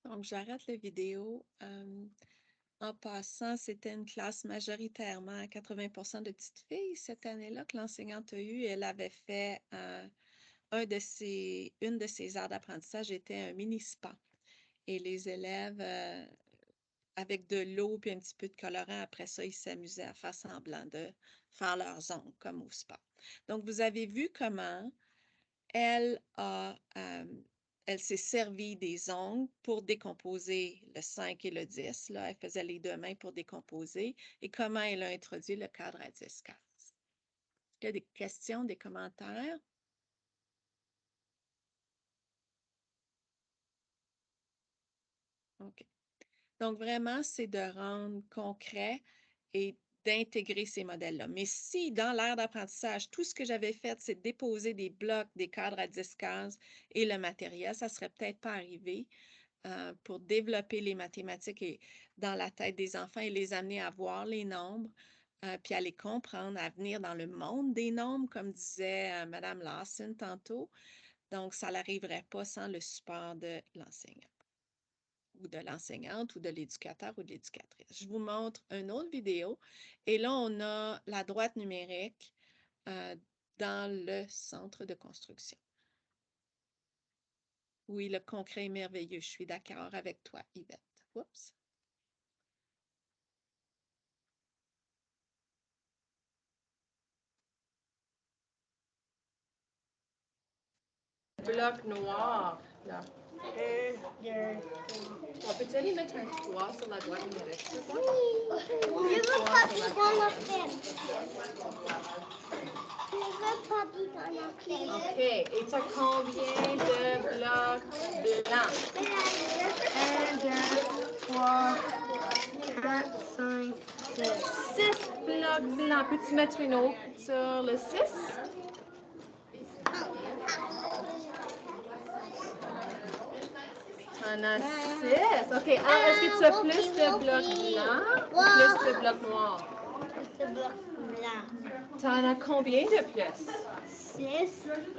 Donc, j'arrête la vidéo. En passant, c'était une classe majoritairement à 80% de petites filles cette année-là que l'enseignante a eue. Elle avait fait une de ses aires d'apprentissage était un mini spa. Et les élèves, avec de l'eau puis un petit peu de colorant, après ça, ils s'amusaient à faire semblant de faire leurs ongles comme au spa. Donc, vous avez vu comment elle s'est servie des ongles pour décomposer le 5 et le 10. Là, elle faisait les 2 mains pour décomposer. Et comment elle a introduit le cadre à 10-15. Est-ce qu'il y a des questions, des commentaires? OK. Donc, vraiment, c'est de rendre concret et d'intégrer ces modèles-là. Mais si, dans l'ère d'apprentissage, tout ce que j'avais fait, c'est de déposer des blocs, des cadres à 10 cases et le matériel, ça ne serait peut-être pas arrivé pour développer les mathématiques dans la tête des enfants et les amener à voir les nombres, puis à les comprendre, à venir dans le monde des nombres, comme disait Mme Lawson tantôt. Donc, ça n'arriverait pas sans le support de l'enseignant ou de l'enseignante ou de l'éducateur ou de l'éducatrice. Je vous montre une autre vidéo. Et là, on a la droite numérique dans le centre de construction. Oui, le concret est merveilleux. Je suis d'accord avec toi, Yvette. Oups. Bloc noir, là. 1, 2, On peut-tu aller mettre un 3 sur la droite numérique? Je veux pas vivre dans la fête. Je veux pas vivre dans la fête. OK. Et tu as combien de blocs blancs? 1, 2, 3, 4, 5, 6. 6 blocs blancs. Peux-tu mettre une autre sur le 6? On a 6. OK. Ah, est-ce que tu as plus de blocs blancs ou plus de blocs noirs? Ce bloc blanc. Tu en as combien de plus? 6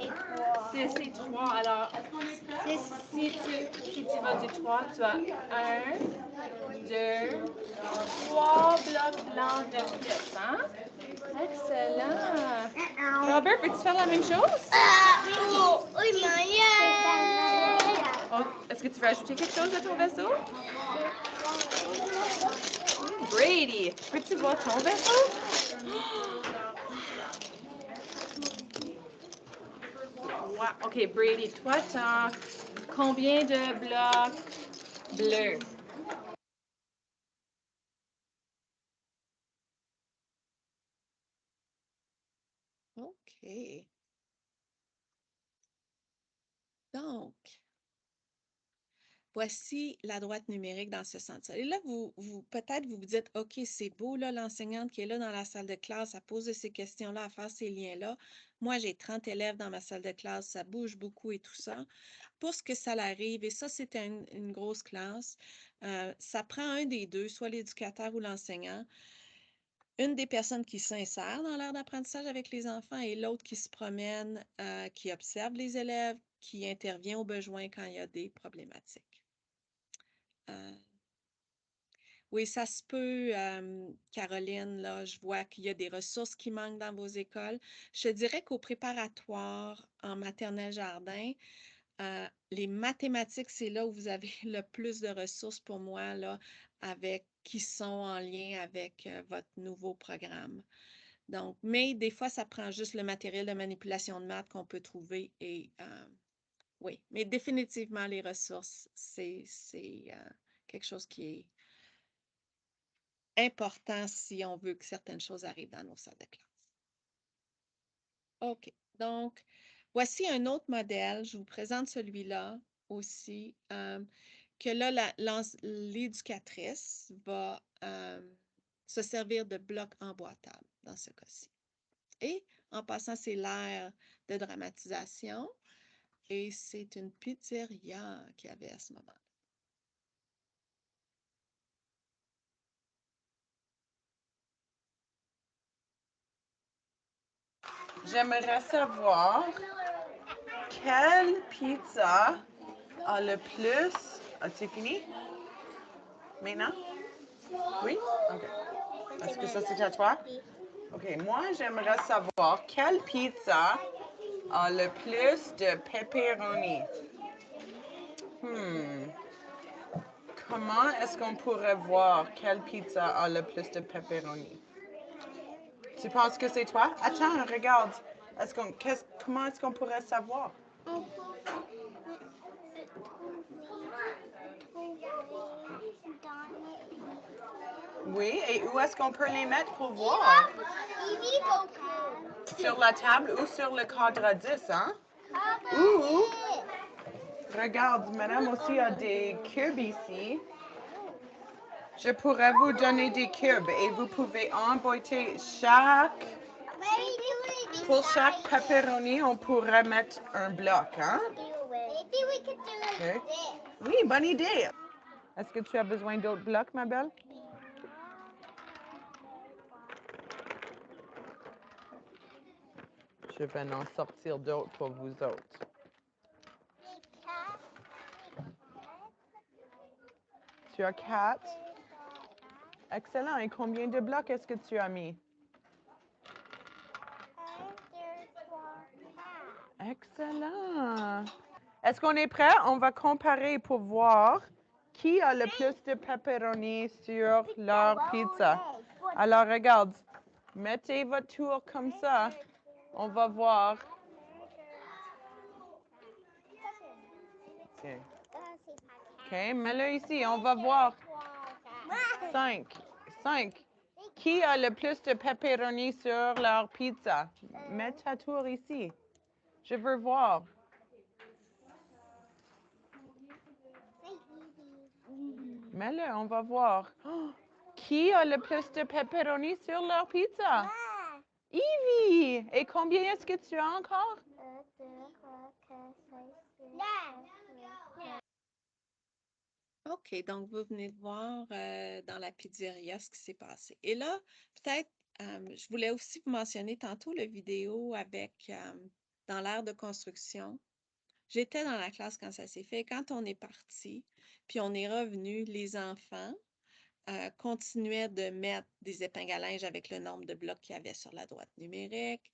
et 3. 6 et 3. Alors, si tu vas du 3, tu as 1, 2, 3 blocs blancs de plus. Hein? Excellent. Robert, peux-tu faire la même chose? Oui, Maria. Oh, est-ce que tu veux ajouter quelque chose à ton vaisseau? Brady, peux-tu voir ton vaisseau? Wow. OK, Brady, toi, tu as combien de blocs bleus? OK. Donc, voici la droite numérique dans ce sens-là. Et là, peut-être vous vous dites, OK, c'est beau, là, l'enseignante qui est là dans la salle de classe à poser ces questions-là, à faire ces liens-là. Moi, j'ai 30 élèves dans ma salle de classe, ça bouge beaucoup et tout ça. Pour ce que ça l'arrive, et ça, c'était une grosse classe, ça prend un des deux, soit l'éducateur ou l'enseignant, une des personnes qui s'insère dans l'ère d'apprentissage avec les enfants et l'autre qui se promène, qui observe les élèves, qui intervient aux besoins quand il y a des problématiques. Oui, ça se peut, Caroline, là, je vois qu'il y a des ressources qui manquent dans vos écoles. Je dirais qu'au préparatoire, en maternelle jardin, les mathématiques, c'est là où vous avez le plus de ressources pour moi, là, qui sont en lien avec votre nouveau programme. Donc, mais des fois, ça prend juste le matériel de manipulation de maths qu'on peut trouver et oui, mais définitivement, les ressources, c'est quelque chose qui est important si on veut que certaines choses arrivent dans nos salles de classe. OK. Donc, voici un autre modèle. Je vous présente celui-là aussi, que là, l'éducatrice va se servir de blocs emboîtables dans ce cas-ci. Et en passant, c'est l'ère de dramatisation et c'est une pizzeria qu'il y avait à ce moment-là. J'aimerais savoir quelle pizza a le plus... As-tu fini? Maintenant? Oui? OK. Est-ce que ça, c'est à toi? OK. Moi, j'aimerais savoir quelle pizza a le plus de pepperoni. Comment est-ce qu'on pourrait voir quelle pizza a le plus de pepperoni? Tu penses que c'est toi? Attends, regarde. Comment est-ce qu'on pourrait savoir? Oui, et où est-ce qu'on peut les mettre pour voir? Sur la table ou sur le cadre 10, hein? Ou, regarde, madame aussi a des cubes ici. Je pourrais vous donner des cubes et vous pouvez emboîter pour chaque pepperoni, on pourrait mettre un bloc, hein? Okay. Oui, bonne idée. Est-ce que tu as besoin d'autres blocs, ma belle? Je vais en sortir d'autres pour vous autres. Tu as 4. Excellent. Et combien de blocs est-ce que tu as mis? 1, 2, 3, 4. Excellent. Est-ce qu'on est prêt? On va comparer pour voir qui a le plus de pepperoni sur leur pizza. Alors, regarde. Mettez votre tour comme ça. On va voir. OK, mets-le ici. On va voir. 5. Qui a le plus de pepperoni sur leur pizza? Mets ta tour ici. Je veux voir. Mets-le, on va voir. Oh, qui a le plus de pepperoni sur leur pizza? Evie! Et combien est-ce que tu as encore? 1, 2, 3, 4, 5, 6, 7, OK, donc vous venez de voir dans la pizzeria ce qui s'est passé. Et là, peut-être, je voulais aussi vous mentionner tantôt la vidéo avec dans l'ère de construction. J'étais dans la classe quand ça s'est fait. Quand on est parti, puis on est revenu, les enfants continuaient de mettre des épingles à linge avec le nombre de blocs qu'il y avait sur la droite numérique.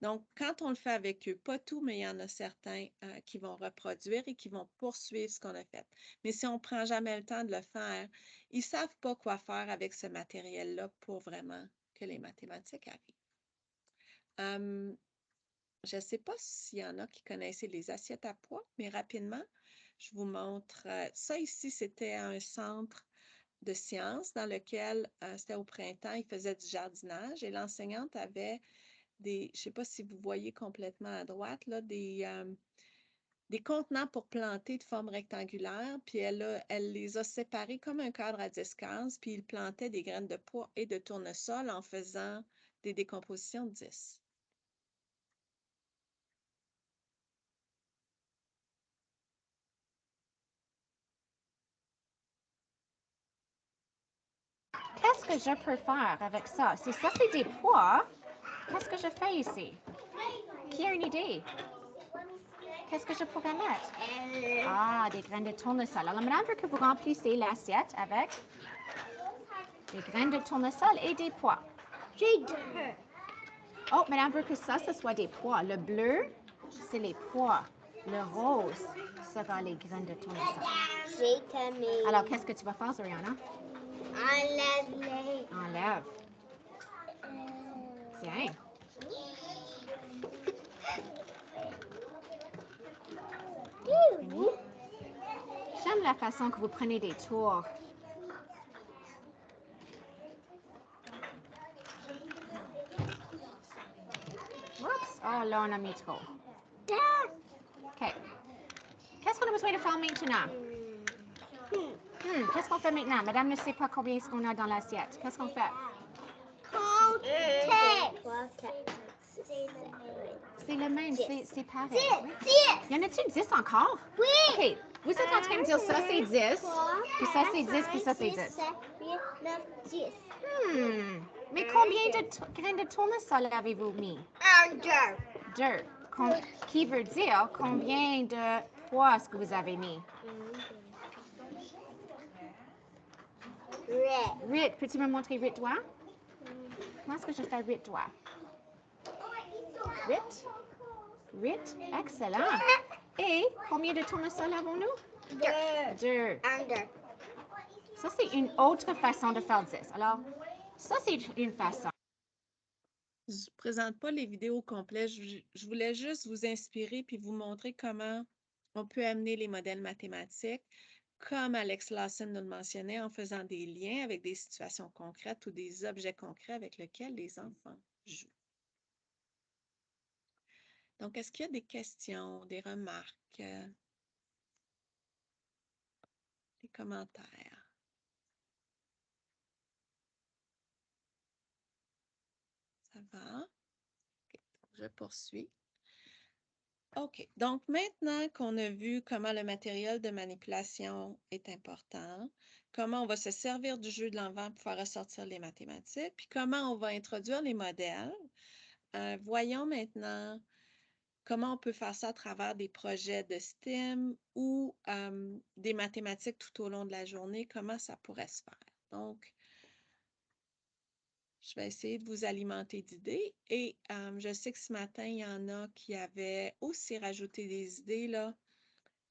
Donc, quand on le fait avec eux, pas tout, mais il y en a certains qui vont reproduire et qui vont poursuivre ce qu'on a fait. Mais si on ne prend jamais le temps de le faire, ils ne savent pas quoi faire avec ce matériel-là pour vraiment que les mathématiques arrivent. Je ne sais pas s'il y en a qui connaissaient les assiettes à poids, mais rapidement, je vous montre. Ça ici, c'était un centre de sciences dans lequel c'était au printemps, il faisait du jardinage et l'enseignante avait des, je ne sais pas si vous voyez complètement à droite, là, des contenants pour planter de forme rectangulaire, puis elle les a séparés comme un cadre à 10 cases, puis il plantait des graines de pois et de tournesol en faisant des décompositions de 10. Qu'est-ce que je peux faire avec ça? Si ça, c'est des pois, qu'est-ce que je fais ici? Qui a une idée? Qu'est-ce que je pourrais mettre? Ah, des graines de tournesol. Alors, maintenant, que vous remplissez l'assiette avec des graines de tournesol et des pois. J'ai 2. Oh, madame veut que ça, ce soit des pois. Le bleu, c'est les pois. Le rose sera les graines de tournesol. J'ai terminé. Alors, qu'est-ce que tu vas faire, Zoriana? Enlève-les. Enlève. Tiens. J'aime la façon que vous prenez des tours. Ah, là, on a mis trop. OK. Qu'est-ce qu'on a besoin de faire maintenant? Qu'est-ce qu'on fait maintenant? Madame ne sait pas combien est-ce qu'on a dans l'assiette. Qu'est-ce qu'on fait? C'est le même, c'est pareil. Y en a-t-il 10 encore? Oui. OK. Vous êtes en train de dire ça, c'est 10. Puis ça, c'est 10, puis ça, c'est 10. Mais combien de graines de tournesol avez-vous mis? Deux. Qui veut dire combien de pois est-ce que vous avez mis? Rit, peux-tu me montrer Rit doigt? Comment est-ce que je fais Rit doigt? Rit? Rit, excellent. Et combien de tournesol avons-nous? Deux. Ça, c'est une autre façon de faire 10. Alors, ça, c'est une façon. Je ne présente pas les vidéos complètes. Je voulais juste vous inspirer puis vous montrer comment on peut amener les modèles mathématiques, comme Alex Lawson nous le mentionnait, en faisant des liens avec des situations concrètes ou des objets concrets avec lesquels les enfants jouent. Donc, est-ce qu'il y a des questions, des remarques, des commentaires? Ça va? OK, je poursuis. OK. Donc, maintenant qu'on a vu comment le matériel de manipulation est important, comment on va se servir du jeu de l'enfant pour faire ressortir les mathématiques, puis comment on va introduire les modèles, voyons maintenant comment on peut faire ça à travers des projets de STEM ou des mathématiques tout au long de la journée, comment ça pourrait se faire. Donc, je vais essayer de vous alimenter d'idées et je sais que ce matin, il y en a qui avaient aussi rajouté des idées là,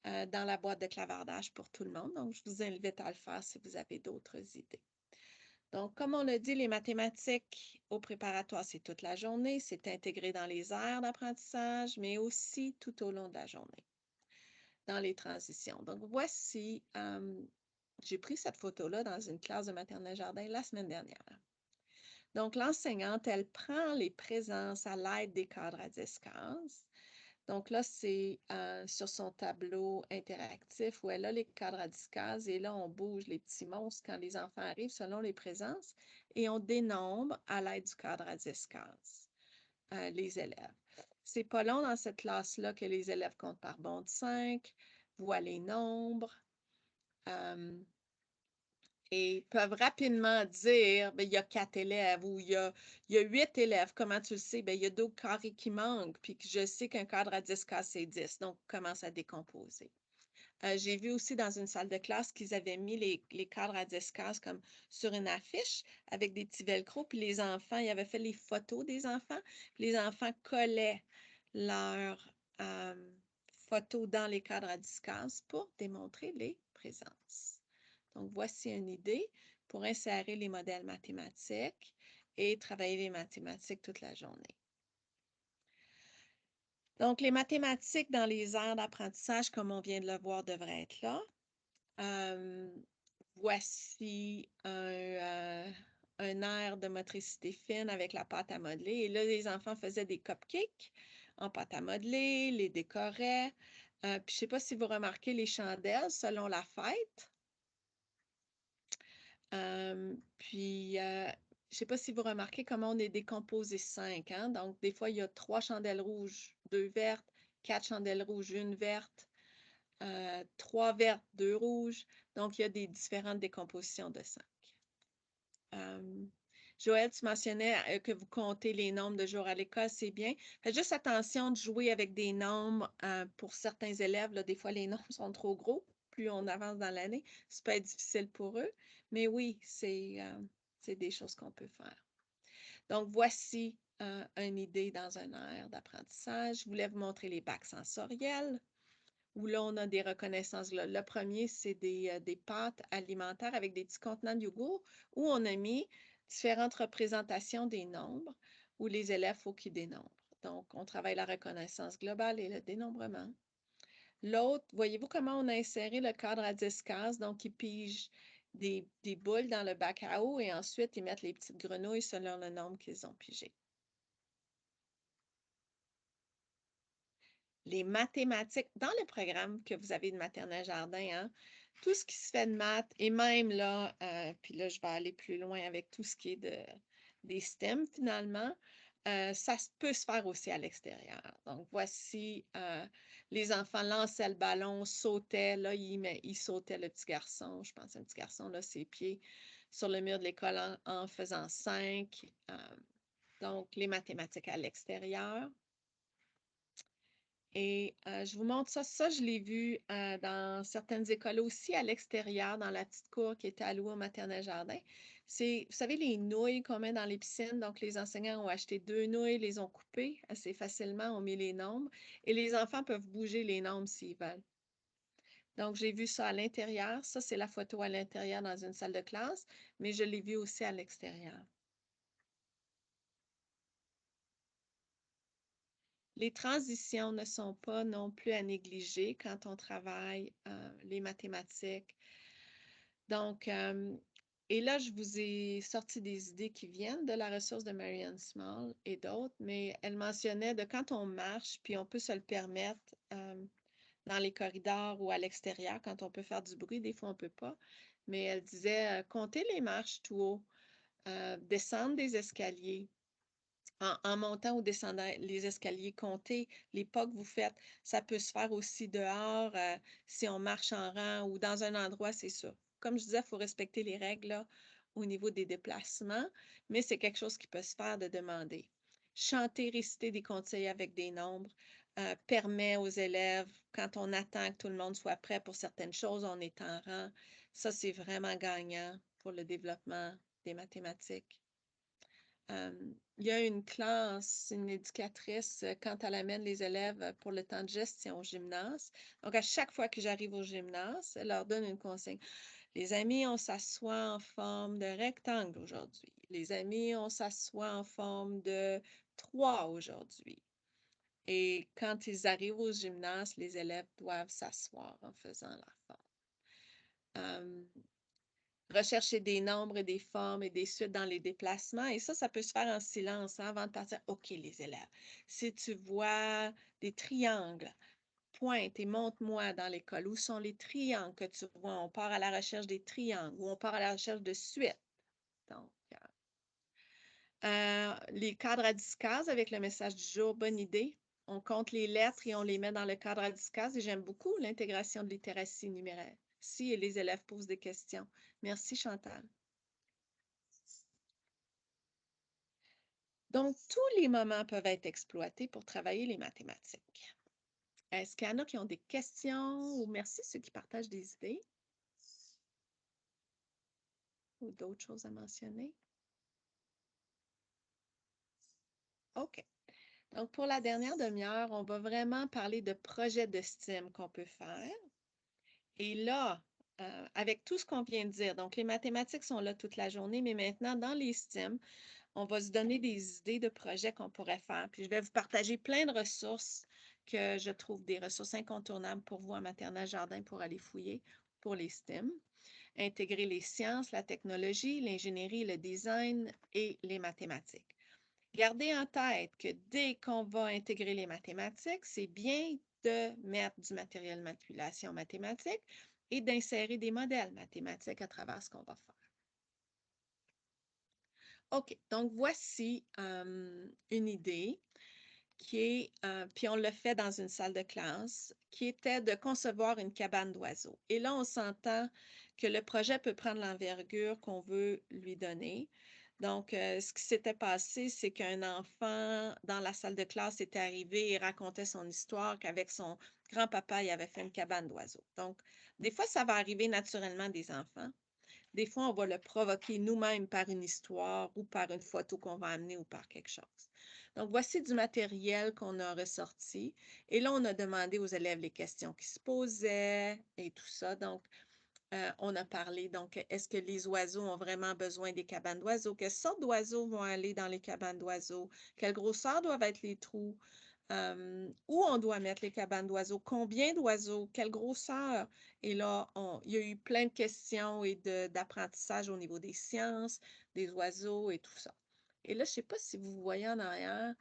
dans la boîte de clavardage pour tout le monde. Donc, je vous invite à le faire si vous avez d'autres idées. Donc, comme on l'a dit, les mathématiques au préparatoire, c'est toute la journée. C'est intégré dans les aires d'apprentissage, mais aussi tout au long de la journée, dans les transitions. Donc, voici, j'ai pris cette photo-là dans une classe de maternelle jardin la semaine dernière. Donc, l'enseignante, elle prend les présences à l'aide des cadres à 10 cases. Donc là, c'est sur son tableau interactif où elle a les cadres à 10 cases et là, on bouge les petits monstres quand les enfants arrivent selon les présences et on dénombre à l'aide du cadre à 10 cases les élèves. C'est pas long dans cette classe-là que les élèves comptent par bond de 5, voient les nombres, et peuvent rapidement dire, ben, il y a 4 élèves ou il y a 8 élèves. Comment tu le sais? Ben, il y a 2 carrés qui manquent, puis que je sais qu'un cadre à 10 cases, c'est 10. Donc, commence à décomposer. J'ai vu aussi dans une salle de classe qu'ils avaient mis les cadres à 10 cases comme sur une affiche avec des petits velcro, puis les enfants, ils avaient fait les photos des enfants, puis les enfants collaient leurs photos dans les cadres à 10 cases pour démontrer les présences. Donc, voici une idée pour insérer les modèles mathématiques et travailler les mathématiques toute la journée. Donc, les mathématiques dans les aires d'apprentissage, comme on vient de le voir, devraient être là. Voici un aire de motricité fine avec la pâte à modeler. Et là, les enfants faisaient des cupcakes en pâte à modeler, les décoraient. Puis, je ne sais pas si vous remarquez les chandelles selon la fête. Puis, je ne sais pas si vous remarquez comment on est décomposé 5. Hein? Donc, des fois, il y a 3 chandelles rouges, 2 vertes, 4 chandelles rouges, 1 verte, 3 vertes, 2 rouges. Donc, il y a des différentes décompositions de 5. Joël, tu mentionnais que vous comptez les nombres de jours à l'école, c'est bien. Faites juste attention de jouer avec des nombres pour certains élèves. Là, des fois, les nombres sont trop gros. Plus on avance dans l'année, ça peut être difficile pour eux. Mais oui, c'est des choses qu'on peut faire. Donc, voici une idée dans un aire d'apprentissage. Je voulais vous montrer les bacs sensoriels, où là, on a des reconnaissances. Le premier, c'est des pâtes alimentaires avec des petits contenants de yogourt, où on a mis différentes représentations des nombres, où les élèves, il faut qu'ils dénombrent. Donc, on travaille la reconnaissance globale et le dénombrement. L'autre, voyez-vous comment on a inséré le cadre à 10 cases? Donc, ils pigent des boules dans le bac à eau et ensuite, ils mettent les petites grenouilles selon le nombre qu'ils ont pigé. les mathématiques, dans le programme que vous avez de maternelle jardin, hein, tout ce qui se fait de maths, et même là, puis là, je vais aller plus loin avec tout ce qui est des STEM finalement, ça peut se faire aussi à l'extérieur. Donc, voici, les enfants lançaient le ballon, sautaient, là, il sautait le petit garçon, je pense un petit garçon, là, ses pieds sur le mur de l'école en faisant 5. Donc, les mathématiques à l'extérieur. Et je vous montre ça. Ça, je l'ai vu dans certaines écoles aussi à l'extérieur, dans la petite cour qui était allouée au maternelle jardin. C'est, vous savez, les nouilles qu'on met dans les piscines. Donc, les enseignants ont acheté 2 nouilles, les ont coupées assez facilement, ont mis les nombres. Et les enfants peuvent bouger les nombres s'ils veulent. Donc, j'ai vu ça à l'intérieur. Ça, c'est la photo à l'intérieur dans une salle de classe, mais je l'ai vu aussi à l'extérieur. Les transitions ne sont pas non plus à négliger quand on travaille les mathématiques. Donc, et là, je vous ai sorti des idées qui viennent de la ressource de Marianne Small et d'autres, mais elle mentionnait de quand on marche, puis on peut se le permettre dans les corridors ou à l'extérieur, quand on peut faire du bruit, des fois on ne peut pas, mais elle disait compter les marches tout haut, descendre des escaliers, en montant ou descendant les escaliers, compter les pas que vous faites. Ça peut se faire aussi dehors, si on marche en rang ou dans un endroit, c'est ça. Comme je disais, il faut respecter les règles là, au niveau des déplacements, mais c'est quelque chose qui peut se faire de demander. Chanter, réciter des conseils avec des nombres permet aux élèves, quand on attend que tout le monde soit prêt pour certaines choses, on est en rang. Ça, c'est vraiment gagnant pour le développement des mathématiques. Il y a une classe, une éducatrice, quand elle amène les élèves pour le temps de gestion au gymnase. Donc, à chaque fois que j'arrive au gymnase, elle leur donne une consigne. Les amis, on s'assoit en forme de rectangle aujourd'hui. Les amis, on s'assoit en forme de 3 aujourd'hui. Et quand ils arrivent au gymnase, les élèves doivent s'asseoir en faisant la forme. Rechercher des nombres et des formes et des suites dans les déplacements. Et ça peut se faire en silence hein, avant de partir. OK, les élèves, si tu vois des triangles, pointe et montre-moi dans l'école où sont les triangles que tu vois. On part à la recherche des triangles ou on part à la recherche de suites. Donc, les cadres à discase avec le message du jour, bonne idée. On compte les lettres et on les met dans le cadre à discase et j'aime beaucoup l'intégration de littératie numérique. Si les élèves posent des questions. Merci Chantal. Donc, tous les moments peuvent être exploités pour travailler les mathématiques. Est-ce qu'il y en a qui ont des questions ou merci ceux qui partagent des idées ou d'autres choses à mentionner? OK. Donc, pour la dernière demi-heure, on va vraiment parler de projets de STEM qu'on peut faire. Et là, avec tout ce qu'on vient de dire, donc les mathématiques sont là toute la journée, mais maintenant, dans les STEM, on va se donner des idées de projets qu'on pourrait faire. Puis je vais vous partager plein de ressources que je trouve des ressources incontournables pour vous en maternelle jardin pour aller fouiller pour les STEM. Intégrer les sciences, la technologie, l'ingénierie, le design et les mathématiques. Gardez en tête que dès qu'on va intégrer les mathématiques, c'est bien de mettre du matériel de manipulation mathématique et d'insérer des modèles mathématiques à travers ce qu'on va faire. OK, donc voici une idée qui est, puis on l'a fait dans une salle de classe, qui était de concevoir une cabane d'oiseaux. Et là, on s'entend que le projet peut prendre l'envergure qu'on veut lui donner. Donc, ce qui s'était passé, c'est qu'un enfant dans la salle de classe était arrivé et racontait son histoire qu'avec son grand-papa, il avait fait une cabane d'oiseaux. Donc, des fois, ça va arriver naturellement des enfants. Des fois, on va le provoquer nous-mêmes par une histoire ou par une photo qu'on va amener ou par quelque chose. Donc, voici du matériel qu'on a ressorti. Et là, on a demandé aux élèves les questions qui se posaient et tout ça. Donc, on a parlé, donc, est-ce que les oiseaux ont vraiment besoin des cabanes d'oiseaux? Quelles sortes d'oiseaux vont aller dans les cabanes d'oiseaux? Quelle grosseur doivent être les trous? Où on doit mettre les cabanes d'oiseaux? Combien d'oiseaux? Quelle grosseur? Et là, il y a eu plein de questions et d'apprentissage au niveau des sciences, des oiseaux et tout ça. Et là, je ne sais pas si vous voyez en arrière,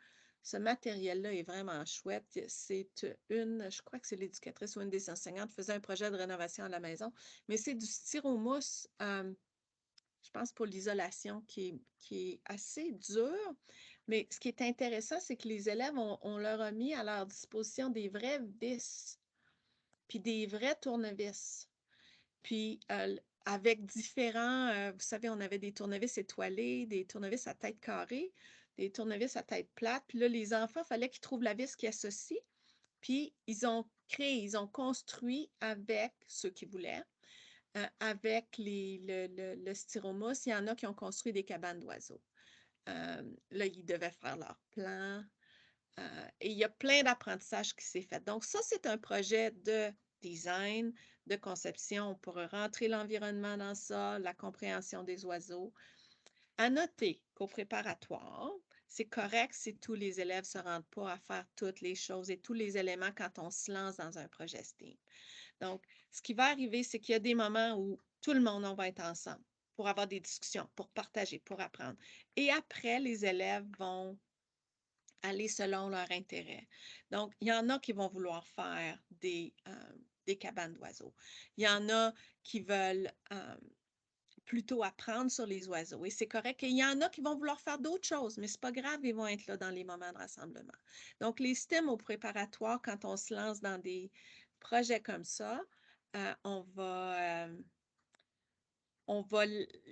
Ce matériel-là est vraiment chouette. C'est je crois que c'est l'éducatrice ou une des enseignantes faisait un projet de rénovation à la maison, mais c'est du styromousse, je pense pour l'isolation qui est assez dur. Mais ce qui est intéressant, c'est que les élèves, on leur a mis à leur disposition des vraies vis, puis des vrais tournevis. Puis avec différents, vous savez, on avait des tournevis étoilés, des tournevis à tête carrée, des tournevis à tête plate. Puis là, les enfants, il fallait qu'ils trouvent la vis qui associe. Puis ils ont construit avec ceux qui voulaient, avec le styromousse. Il y en a qui ont construit des cabanes d'oiseaux. Là, ils devaient faire leur plan. Et il y a plein d'apprentissage qui s'est fait. Donc, ça, c'est un projet de design, de conception. On pourra rentrer l'environnement dans ça, la compréhension des oiseaux. À noter qu'au préparatoire, c'est correct si tous les élèves ne se rendent pas à faire toutes les choses et tous les éléments quand on se lance dans un projet STEAM. Donc, ce qui va arriver, c'est qu'il y a des moments où tout le monde, on va être ensemble pour avoir des discussions, pour partager, pour apprendre. Et après, les élèves vont aller selon leur intérêt. Donc, il y en a qui vont vouloir faire des cabanes d'oiseaux. Il y en a qui veulent plutôt apprendre sur les oiseaux. Et c'est correct. Et il y en a qui vont vouloir faire d'autres choses, mais ce n'est pas grave, ils vont être là dans les moments de rassemblement. Donc, les STEM au préparatoire, quand on se lance dans des projets comme ça, il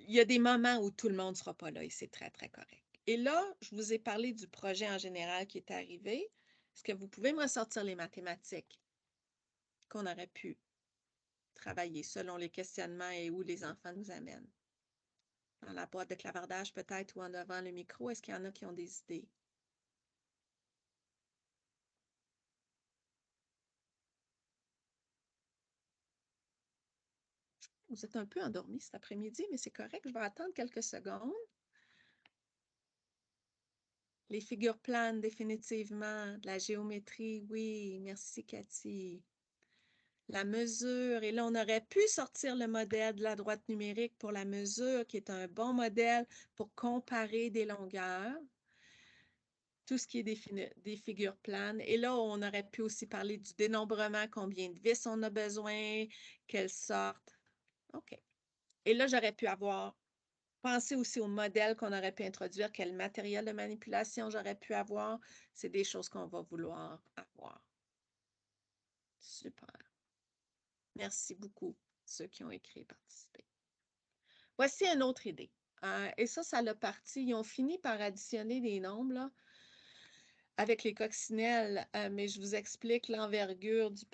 y a des moments où tout le monde ne sera pas là et c'est très, très correct. Et là, je vous ai parlé du projet en général qui est arrivé. Est-ce que vous pouvez me ressortir les mathématiques qu'on aurait pu travailler selon les questionnements et où les enfants nous amènent? Dans la boîte de clavardage peut-être ou en devant le micro, est-ce qu'il y en a qui ont des idées? Vous êtes un peu endormis cet après-midi, mais c'est correct, je vais attendre quelques secondes. Les figures planes, définitivement. De la géométrie, oui. Merci, Cathy. La mesure. Et là, on aurait pu sortir le modèle de la droite numérique pour la mesure, qui est un bon modèle pour comparer des longueurs. Tout ce qui est des figures planes. Et là, on aurait pu aussi parler du dénombrement, combien de vis on a besoin, quelle sorte. OK. Et là, j'aurais pu avoir pensé aussi au modèle qu'on aurait pu introduire, quel matériel de manipulation j'aurais pu avoir. C'est des choses qu'on va vouloir avoir. Super. Merci beaucoup, ceux qui ont écrit et participé. Voici une autre idée. Et ça l'a parti. Ils ont fini par additionner des nombres là, avec les coccinelles, mais je vous explique l'envergure du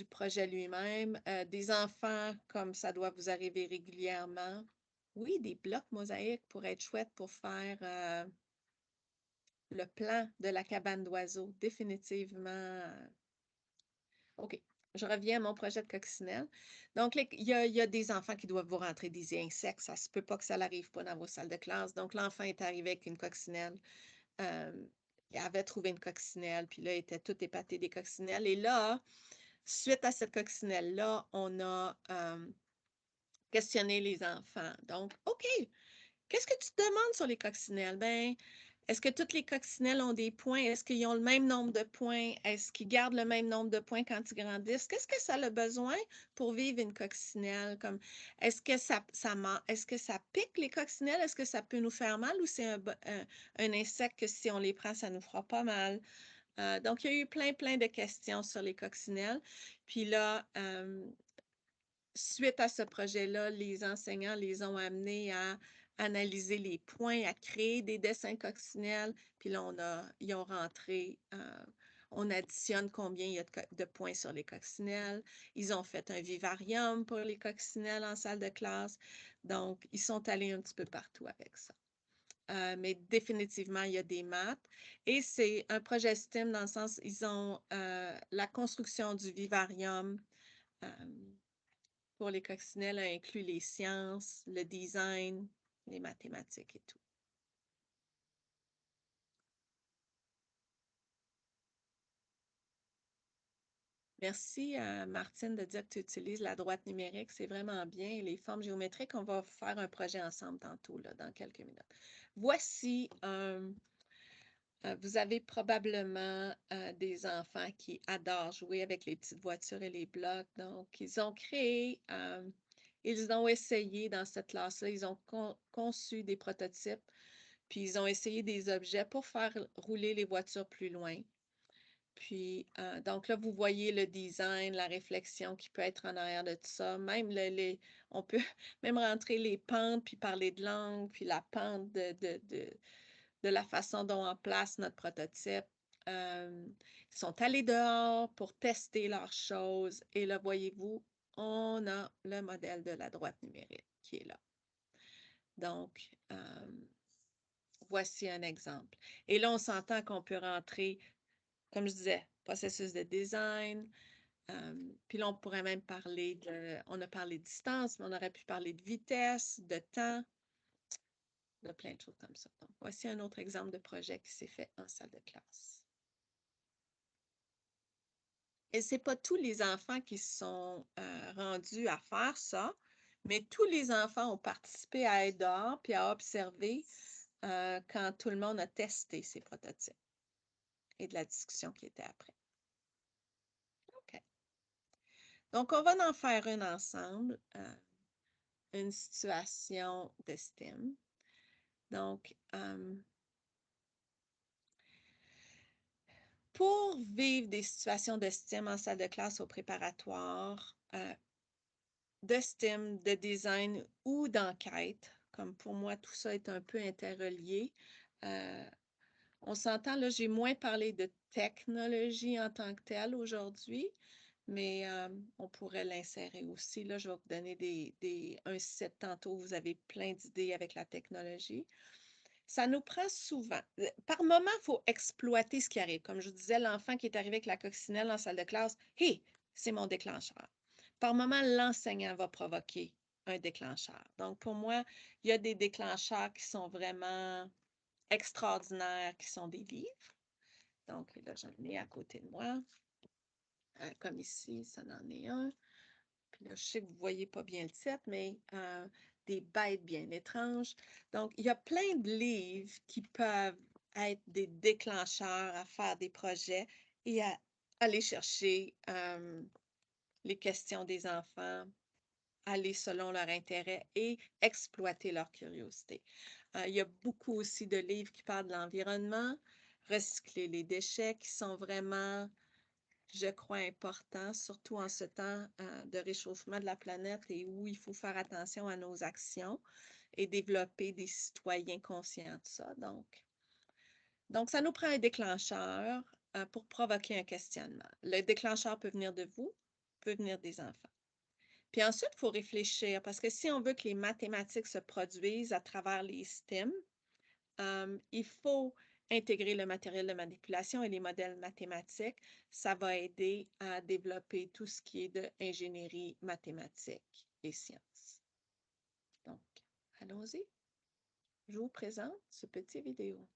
projet lui-même. Des enfants, comme ça doit vous arriver régulièrement. Oui, des blocs mosaïques pour être chouette pour faire le plan de la cabane d'oiseaux. Définitivement. OK. Je reviens à mon projet de coccinelle. Donc, il y a des enfants qui doivent vous rentrer des insectes. Ça ne se peut pas que ça n'arrive pas dans vos salles de classe. Donc, l'enfant est arrivé avec une coccinelle. Il avait trouvé une coccinelle, puis là, il était tout épaté des coccinelles. Et là, suite à cette coccinelle-là, on a questionné les enfants. Donc, OK, qu'est-ce que tu te demandes sur les coccinelles? Ben, est-ce que toutes les coccinelles ont des points? Est-ce qu'ils ont le même nombre de points? Est-ce qu'ils gardent le même nombre de points quand ils grandissent? Qu'est-ce que ça a besoin pour vivre une coccinelle? Est-ce que est-ce que ça pique les coccinelles? Est-ce que ça peut nous faire mal ou c'est un insecte que si on les prend, ça nous fera pas mal? Donc, il y a eu plein de questions sur les coccinelles. Puis là, suite à ce projet-là, les enseignants les ont amenés à analyser les points, à créer des dessins coccinelles. Puis là, ils ont rentré, on additionne combien il y a de points sur les coccinelles. Ils ont fait un vivarium pour les coccinelles en salle de classe. Donc, ils sont allés un petit peu partout avec ça. Mais définitivement, il y a des maths. Et c'est un projet STEAM dans le sens, ils ont la construction du vivarium pour les coccinelles a inclus les sciences, le design, les mathématiques et tout. Merci Martine de dire que tu utilises la droite numérique. C'est vraiment bien. Les formes géométriques, on va faire un projet ensemble tantôt, là, dans quelques minutes. Voici Vous avez probablement des enfants qui adorent jouer avec les petites voitures et les blocs. Donc, ils ont créé, ils ont essayé dans cette classe-là, ils ont conçu des prototypes, puis ils ont essayé des objets pour faire rouler les voitures plus loin. Puis, donc là, vous voyez le design, la réflexion qui peut être en arrière de tout ça. Même on peut même rentrer les pentes, puis parler de langue, puis la pente de la façon dont on place notre prototype. Ils sont allés dehors pour tester leurs choses. Et là, voyez-vous, on a le modèle de la droite numérique qui est là. Donc, voici un exemple. Et là, on s'entend qu'on peut rentrer, comme je disais, processus de design. Puis là, on pourrait même parler on a parlé de distance, mais on aurait pu parler de vitesse, de temps, de plein de choses comme ça. Donc, voici un autre exemple de projet qui s'est fait en salle de classe. Et ce n'est pas tous les enfants qui sont rendus à faire ça, mais tous les enfants ont participé à être dehors puis à observer quand tout le monde a testé ces prototypes et de la discussion qui était après. OK. Donc, on va en faire une ensemble, une situation de STEM. Donc, pour vivre des situations de STEM en salle de classe au préparatoire, de STEM, de design ou d'enquête, comme pour moi, tout ça est un peu interrelié. On s'entend, là, j'ai moins parlé de technologie en tant que telle aujourd'hui, mais on pourrait l'insérer aussi. Là, je vais vous donner un site tantôt, vous avez plein d'idées avec la technologie. Ça nous prend souvent. Par moment, il faut exploiter ce qui arrive. Comme je vous disais, l'enfant qui est arrivé avec la coccinelle en salle de classe, « Hey, c'est mon déclencheur ». Par moment, l'enseignant va provoquer un déclencheur. Donc, pour moi, il y a des déclencheurs qui sont vraiment extraordinaires, qui sont des livres. Donc, là, j'en ai à côté de moi. Comme ici, ça en est un. Puis là, je sais que vous ne voyez pas bien le titre, mais des bêtes bien étranges. Donc, il y a plein de livres qui peuvent être des déclencheurs à faire des projets et à aller chercher les questions des enfants, aller selon leur intérêt et exploiter leur curiosité. Il y a beaucoup aussi de livres qui parlent de l'environnement, recycler les déchets, qui sont vraiment, je crois, importants, surtout en ce temps de réchauffement de la planète et où il faut faire attention à nos actions et développer des citoyens conscients de ça. Donc ça nous prend un déclencheur pour provoquer un questionnement. Le déclencheur peut venir de vous, peut venir des enfants. Puis ensuite, il faut réfléchir parce que si on veut que les mathématiques se produisent à travers les STEM, il faut intégrer le matériel de manipulation et les modèles mathématiques. Ça va aider à développer tout ce qui est de ingénierie mathématique et sciences. Donc, allons-y. Je vous présente ce petit vidéo.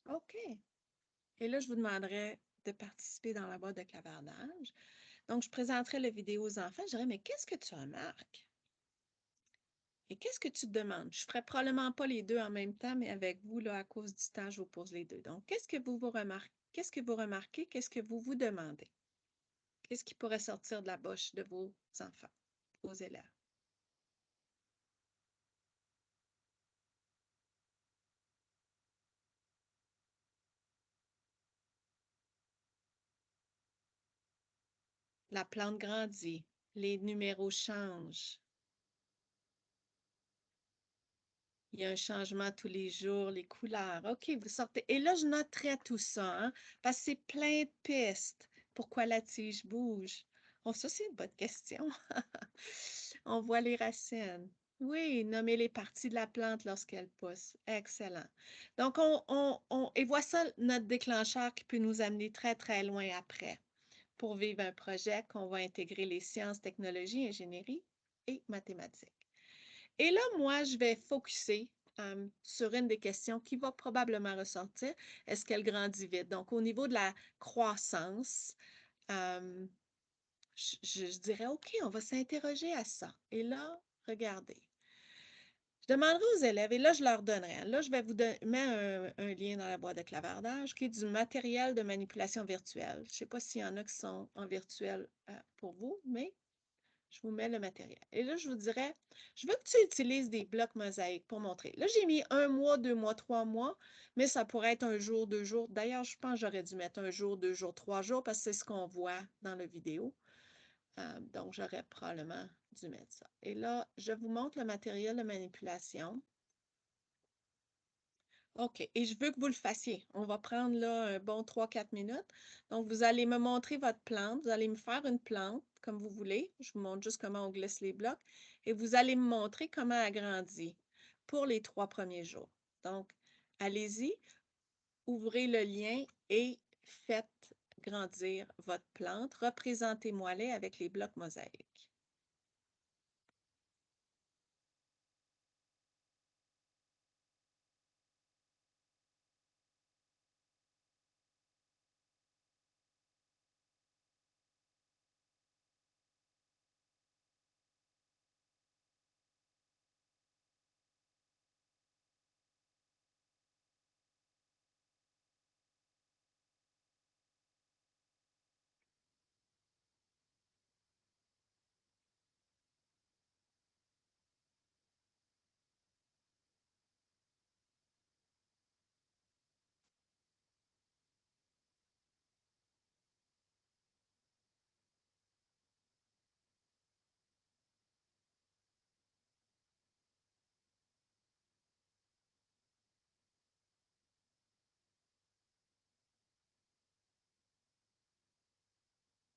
OK. Et là, je vous demanderai de participer dans la boîte de clavardage. Donc, je présenterai la vidéo aux enfants. Je dirais, mais qu'est-ce que tu remarques? Et qu'est-ce que tu te demandes? Je ne ferai probablement pas les deux en même temps, mais avec vous, là, à cause du temps, je vous pose les deux. Donc, qu'est-ce que vous remarquez? Qu'est-ce que vous remarquez? Qu'est-ce que vous vous demandez? Qu'est-ce qui pourrait sortir de la bouche de vos enfants? aux élèves. La plante grandit, les numéros changent. Il y a un changement tous les jours, les couleurs. OK, vous sortez. Et là, je noterai tout ça, hein, parce que c'est plein de pistes. Pourquoi la tige bouge? Oh, ça, c'est une bonne question. On voit les racines. Oui, nommer les parties de la plante lorsqu'elle pousse. Excellent. Donc, et voici ça, notre déclencheur qui peut nous amener très, très loin après pour vivre un projet qu'on va intégrer les sciences, technologies, ingénierie et mathématiques. Et là, moi, je vais focuser sur une des questions qui va probablement ressortir. Est-ce qu'elle grandit vite? Donc, au niveau de la croissance, je dirais, OK, on va s'interroger à ça. Et là, regardez. Je demanderai aux élèves, et là, je leur donnerai. Là, je vais vous mettre un lien dans la boîte de clavardage qui est du matériel de manipulation virtuelle. Je ne sais pas s'il y en a qui sont en virtuel pour vous, mais je vous mets le matériel. Et là, je vous dirais, je veux que tu utilises des blocs mosaïques pour montrer. Là, j'ai mis 1 mois, 2 mois, 3 mois, mais ça pourrait être 1 jour, 2 jours. D'ailleurs, je pense que j'aurais dû mettre 1 jour, 2 jours, 3 jours parce que c'est ce qu'on voit dans la vidéo. Donc, j'aurais probablement dû mettre ça. Et là, je vous montre le matériel de manipulation. OK. Et je veux que vous le fassiez. On va prendre là un bon 3-4 minutes. Donc, vous allez me montrer votre plante. Vous allez me faire une plante comme vous voulez. Je vous montre juste comment on glisse les blocs. Et vous allez me montrer comment elle grandit pour les 3 premiers jours. Donc, allez-y, ouvrez le lien et faites grandir votre plante. Représentez-moi-les avec les blocs mosaïques.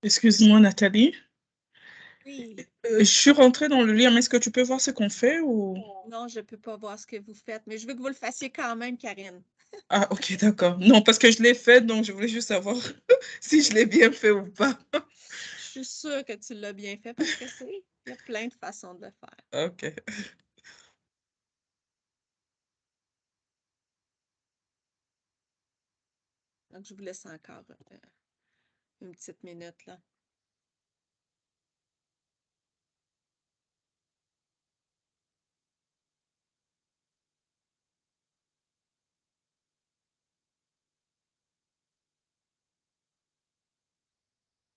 Excuse-moi, Nathalie. Oui. Je suis rentrée dans le lien, mais est-ce que tu peux voir ce qu'on fait ou... Non, je ne peux pas voir ce que vous faites, mais je veux que vous le fassiez quand même, Karine. Ah, ok, d'accord. Non, parce que je l'ai fait, donc je voulais juste savoir si je l'ai bien fait ou pas. Je suis sûre que tu l'as bien fait parce que il y a plein de façons de le faire. Ok. Donc, je vous laisse encore une petite minute là.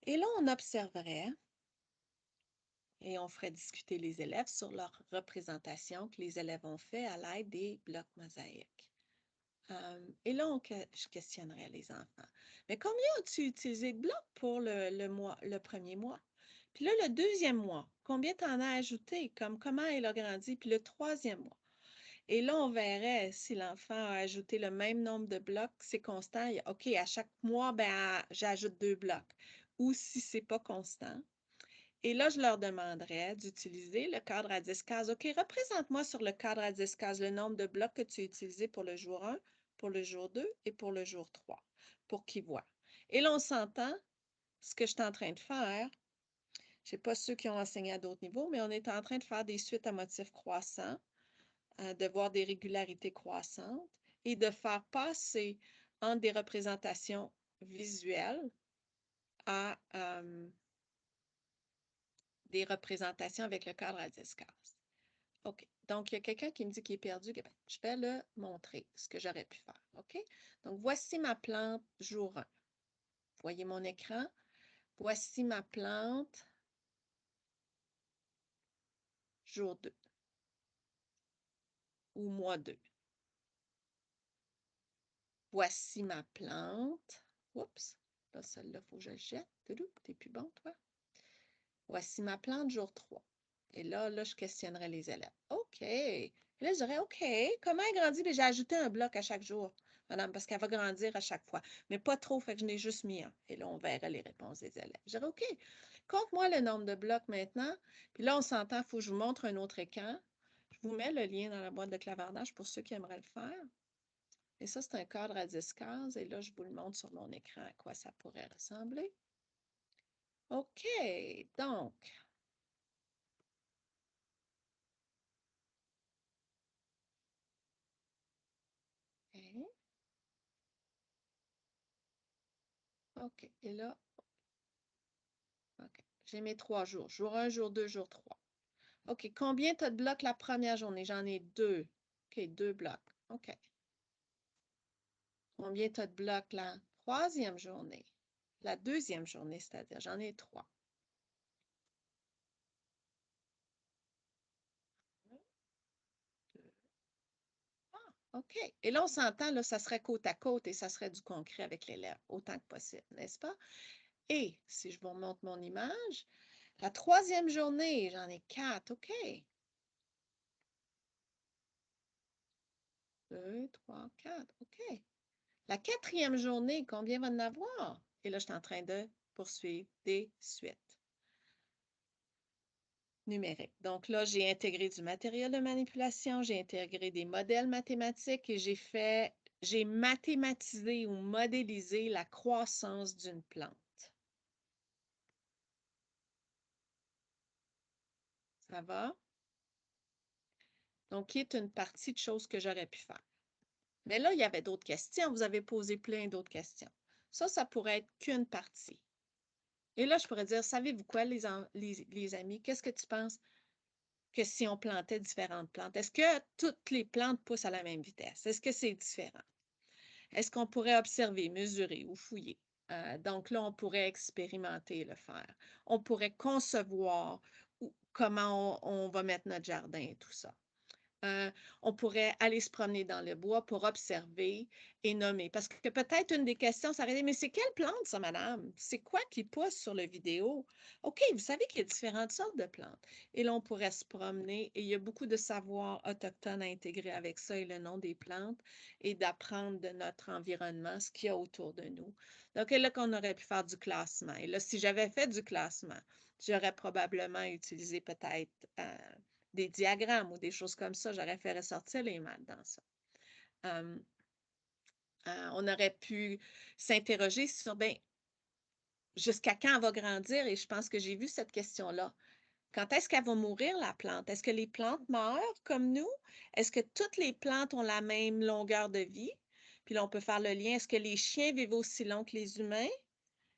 Et là, on observerait et on ferait discuter les élèves sur leur représentation que les élèves ont fait à l'aide des blocs mosaïques. Et là, je questionnerais les enfants. Mais combien as-tu utilisé de blocs pour le premier mois? Puis là, le deuxième mois, combien tu en as ajouté? Comme comment elle a grandi? Puis le troisième mois. Et là, on verrait si l'enfant a ajouté le même nombre de blocs, c'est constant. OK, à chaque mois, ben, j'ajoute 2 blocs. Ou si ce n'est pas constant. Et là, je leur demanderais d'utiliser le cadre à 10 cases. OK, représente-moi sur le cadre à 10 cases le nombre de blocs que tu as utilisé pour le jour 1, pour le jour 2 et pour le jour 3, pour qu'ils voient. Et là, on s'entend, ce que je suis en train de faire, je ne sais pas ceux qui ont enseigné à d'autres niveaux, mais on est en train de faire des suites à motifs croissants, de voir des régularités croissantes et de faire passer entre des représentations visuelles à des représentations avec le cadre à 10 cases. OK. Donc, il y a quelqu'un qui me dit qu'il est perdu. Ben, je vais le montrer, ce que j'aurais pu faire. OK? Donc, voici ma plante jour 1. Vous voyez mon écran? Voici ma plante jour 2 ou mois 2. Voici ma plante. Oups, là, celle-là, il faut que je le jette. T'es plus bon, toi? Voici ma plante jour 3. Et là, je questionnerai les élèves. OK. Et là, je dirais, OK, comment elle grandit? J'ai ajouté un bloc à chaque jour, madame, parce qu'elle va grandir à chaque fois. Mais pas trop, fait que je n'ai juste mis un. Et là, on verra les réponses des élèves. Je dirais, OK, compte-moi le nombre de blocs maintenant. Puis là, on s'entend, il faut que je vous montre un autre écran. Je vous mets le lien dans la boîte de clavardage pour ceux qui aimeraient le faire. Et ça, c'est un cadre à 10 cases. Et là, je vous le montre sur mon écran à quoi ça pourrait ressembler. OK, donc, OK, et là, OK, j'ai mes 3 jours. Jour 1, jour 2, jour 3. OK, combien tu as de blocs la première journée? J'en ai 2. OK, 2 blocs. OK. Combien tu as de blocs la troisième journée? La deuxième journée, c'est-à-dire, j'en ai 3. OK. Et là, on s'entend, là, ça serait côte à côte et ça serait du concret avec l'élève, autant que possible, n'est-ce pas? Et si je vous remonte mon image, la troisième journée, j'en ai 4. OK. 2, 3, 4. OK. La quatrième journée, combien va en avoir? Et là, je suis en train de poursuivre des suites numériques. Donc là, j'ai intégré du matériel de manipulation, j'ai intégré des modèles mathématiques et j'ai mathématisé ou modélisé la croissance d'une plante. Ça va? Donc, qui est une partie de choses que j'aurais pu faire. Mais là, il y avait d'autres questions. Vous avez posé plein d'autres questions. Ça pourrait être qu'une partie. Et là, je pourrais dire, savez-vous quoi, les amis? Qu'est-ce que tu penses que si on plantait différentes plantes? Est-ce que toutes les plantes poussent à la même vitesse? Est-ce que c'est différent? Est-ce qu'on pourrait observer, mesurer ou fouiller? Donc là, on pourrait expérimenter le faire. On pourrait concevoir comment on va mettre notre jardin et tout ça. On pourrait aller se promener dans le bois pour observer et nommer. Parce que peut-être une des questions, ça aurait été, mais c'est quelle plante ça, madame? C'est quoi qui pousse sur la vidéo? OK, vous savez qu'il y a différentes sortes de plantes. Et là, on pourrait se promener et il y a beaucoup de savoir autochtone à intégrer avec ça et le nom des plantes et d'apprendre de notre environnement, ce qu'il y a autour de nous. Donc, là, qu'on aurait pu faire du classement. Et là, si j'avais fait du classement, j'aurais probablement utilisé peut-être des diagrammes ou des choses comme ça, j'aurais fait ressortir les maths dans ça. On aurait pu s'interroger sur, bien, jusqu'à quand elle va grandir? Et je pense que j'ai vu cette question-là. Quand est-ce qu'elle va mourir, la plante? Est-ce que les plantes meurent comme nous? Est-ce que toutes les plantes ont la même longueur de vie? Puis là, on peut faire le lien. Est-ce que les chiens vivent aussi long que les humains?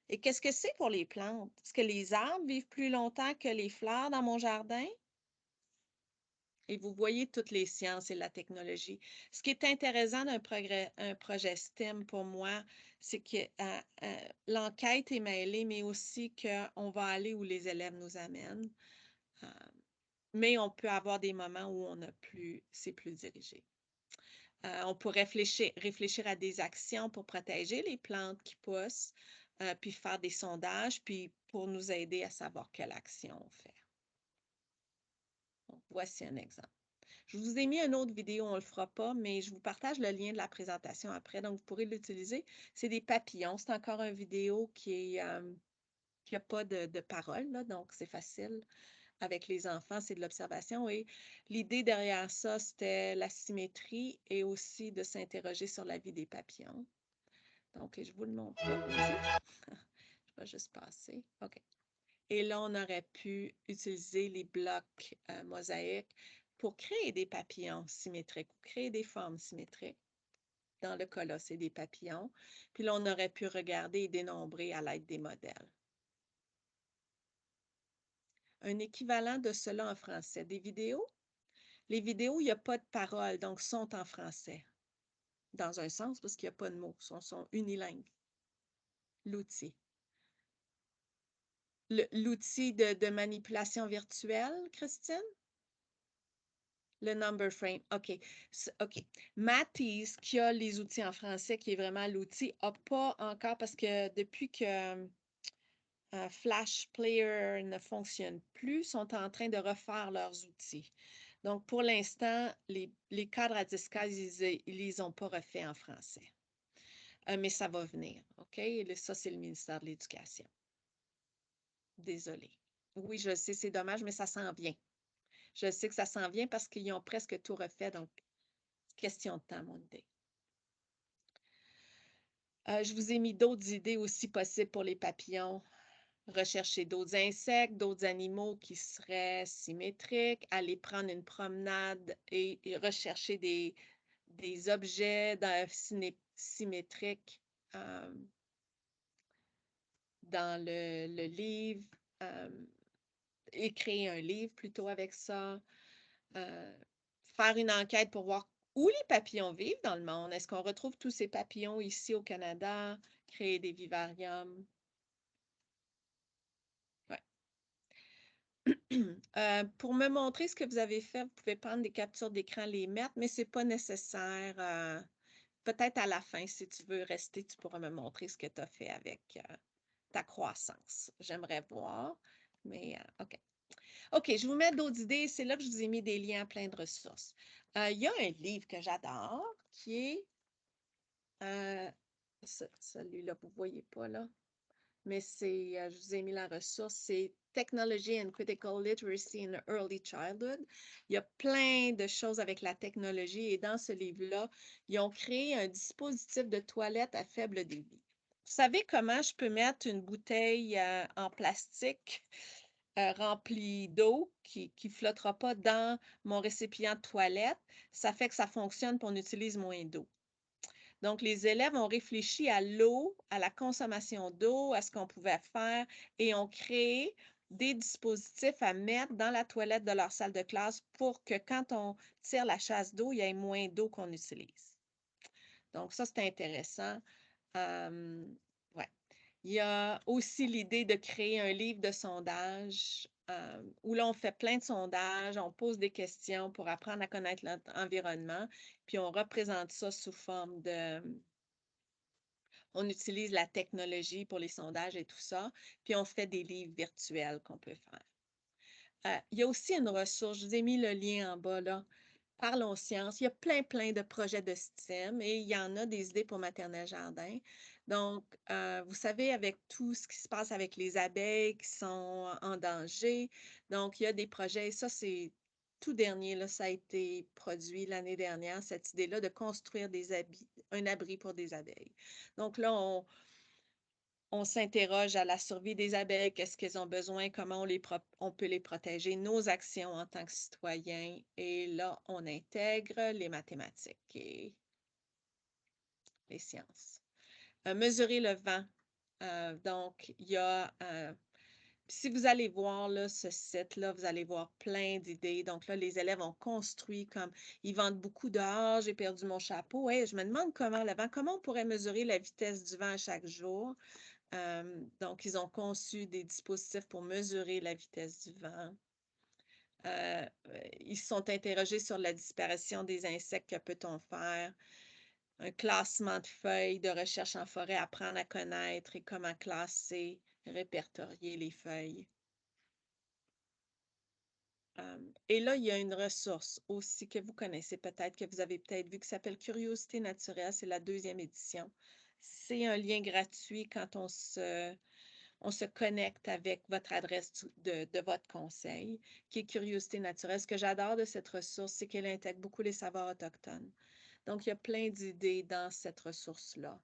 Et qu'est-ce que c'est pour les plantes? Est-ce que les arbres vivent plus longtemps que les fleurs dans mon jardin? Et vous voyez toutes les sciences et la technologie. Ce qui est intéressant d'un projet STEM pour moi, c'est que l'enquête est mêlée, mais aussi qu'on va aller où les élèves nous amènent. Mais on peut avoir des moments où c'est plus dirigé. On pourrait réfléchir à des actions pour protéger les plantes qui poussent, puis faire des sondages, puis pour nous aider à savoir quelle action on fait. Donc, voici un exemple. Je vous ai mis une autre vidéo, on ne le fera pas, mais je vous partage le lien de la présentation après, donc vous pourrez l'utiliser. C'est des papillons. C'est encore une vidéo qui n'a pas de parole, là, donc c'est facile. Avec les enfants, c'est de l'observation. Et l'idée derrière ça, c'était la symétrie et aussi de s'interroger sur la vie des papillons. Donc, je vous le montre. Je vais juste passer. OK. Et là, on aurait pu utiliser les blocs mosaïques pour créer des papillons symétriques ou créer des formes symétriques. Dans le cas là, c'est des papillons. Puis là, on aurait pu regarder et dénombrer à l'aide des modèles. Un équivalent de cela en français. Des vidéos. Les vidéos, il n'y a pas de paroles, donc sont en français. Dans un sens, parce qu'il n'y a pas de mots, sont unilingues. L'outil. L'outil de manipulation virtuelle, Christine? Le number frame, OK. OK. Matisse, qui a les outils en français, qui est vraiment l'outil, n'a pas encore, parce que depuis que Flash Player ne fonctionne plus, sont en train de refaire leurs outils. Donc, pour l'instant, les cadres à discage, ils ne les ont pas refaits en français. Mais ça va venir, OK? Ça, c'est le ministère de l'Éducation. Désolée. Oui, je sais, c'est dommage, mais ça s'en vient. Je sais que ça s'en vient parce qu'ils ont presque tout refait, donc question de temps, mon idée. Je vous ai mis d'autres idées aussi possibles pour les papillons. Rechercher d'autres insectes, d'autres animaux qui seraient symétriques, aller prendre une promenade et rechercher des objets symétriques dans le livre, écrire un livre plutôt avec ça, faire une enquête pour voir où les papillons vivent dans le monde. Est-ce qu'on retrouve tous ces papillons ici au Canada? Créer des vivariums. Pour me montrer ce que vous avez fait, vous pouvez prendre des captures d'écran, les mettre, mais ce n'est pas nécessaire. Peut-être à la fin, si tu veux rester, tu pourras me montrer ce que tu as fait avec ta croissance. J'aimerais voir, mais OK. OK, je vous mets d'autres idées. C'est là que je vous ai mis des liens à plein de ressources. Il y a un livre que j'adore qui est celui-là, vous ne voyez pas là, mais c'est, je vous ai mis la ressource, c'est Technology and Critical Literacy in Early Childhood. Il y a plein de choses avec la technologie et dans ce livre-là, ils ont créé un dispositif de toilette à faible débit. Vous savez comment je peux mettre une bouteille en plastique remplie d'eau qui ne flottera pas dans mon récipient de toilette? Ça fait que ça fonctionne et on utilise moins d'eau. Donc, les élèves ont réfléchi à l'eau, à la consommation d'eau, à ce qu'on pouvait faire et ont créé des dispositifs à mettre dans la toilette de leur salle de classe pour que quand on tire la chasse d'eau, il y ait moins d'eau qu'on utilise. Donc, ça, c'est intéressant. Ouais. Il y a aussi l'idée de créer un livre de sondage où là, on fait plein de sondages, on pose des questions pour apprendre à connaître notre environnement, puis on représente ça sous forme de... On utilise la technologie pour les sondages et tout ça, puis on fait des livres virtuels qu'on peut faire. Il y a aussi une ressource, je vous ai mis le lien en bas là, Parlons sciences. Il y a plein de projets de STEM et il y en a des idées pour maternelle jardin. Donc, vous savez, avec tout ce qui se passe avec les abeilles qui sont en danger, donc il y a des projets, ça c'est tout dernier, là, ça a été produit l'année dernière, cette idée-là de construire un abri pour des abeilles. Donc là, on s'interroge à la survie des abeilles, qu'est-ce qu'elles ont besoin, comment on peut les protéger, nos actions en tant que citoyens. Et là, on intègre les mathématiques et les sciences. Mesurer le vent. Donc, il y a... si vous allez voir là, ce site-là, vous allez voir plein d'idées. Donc là, les élèves ont construit comme, ils vendent beaucoup dehors, j'ai perdu mon chapeau. Hey, je me demande comment on pourrait mesurer la vitesse du vent chaque jour. Donc, ils ont conçu des dispositifs pour mesurer la vitesse du vent. Ils se sont interrogés sur la disparition des insectes, que peut-on faire? Un classement de feuilles de recherche en forêt, apprendre à connaître et comment classer, répertorier les feuilles. Et là, il y a une ressource aussi que vous connaissez peut-être, que vous avez peut-être vu, qui s'appelle Curiosité naturelle. C'est la 2e édition. C'est un lien gratuit quand on se connecte avec votre adresse de votre conseil, qui est Curiosité naturelle. Ce que j'adore de cette ressource, c'est qu'elle intègre beaucoup les savoirs autochtones. Donc, il y a plein d'idées dans cette ressource-là.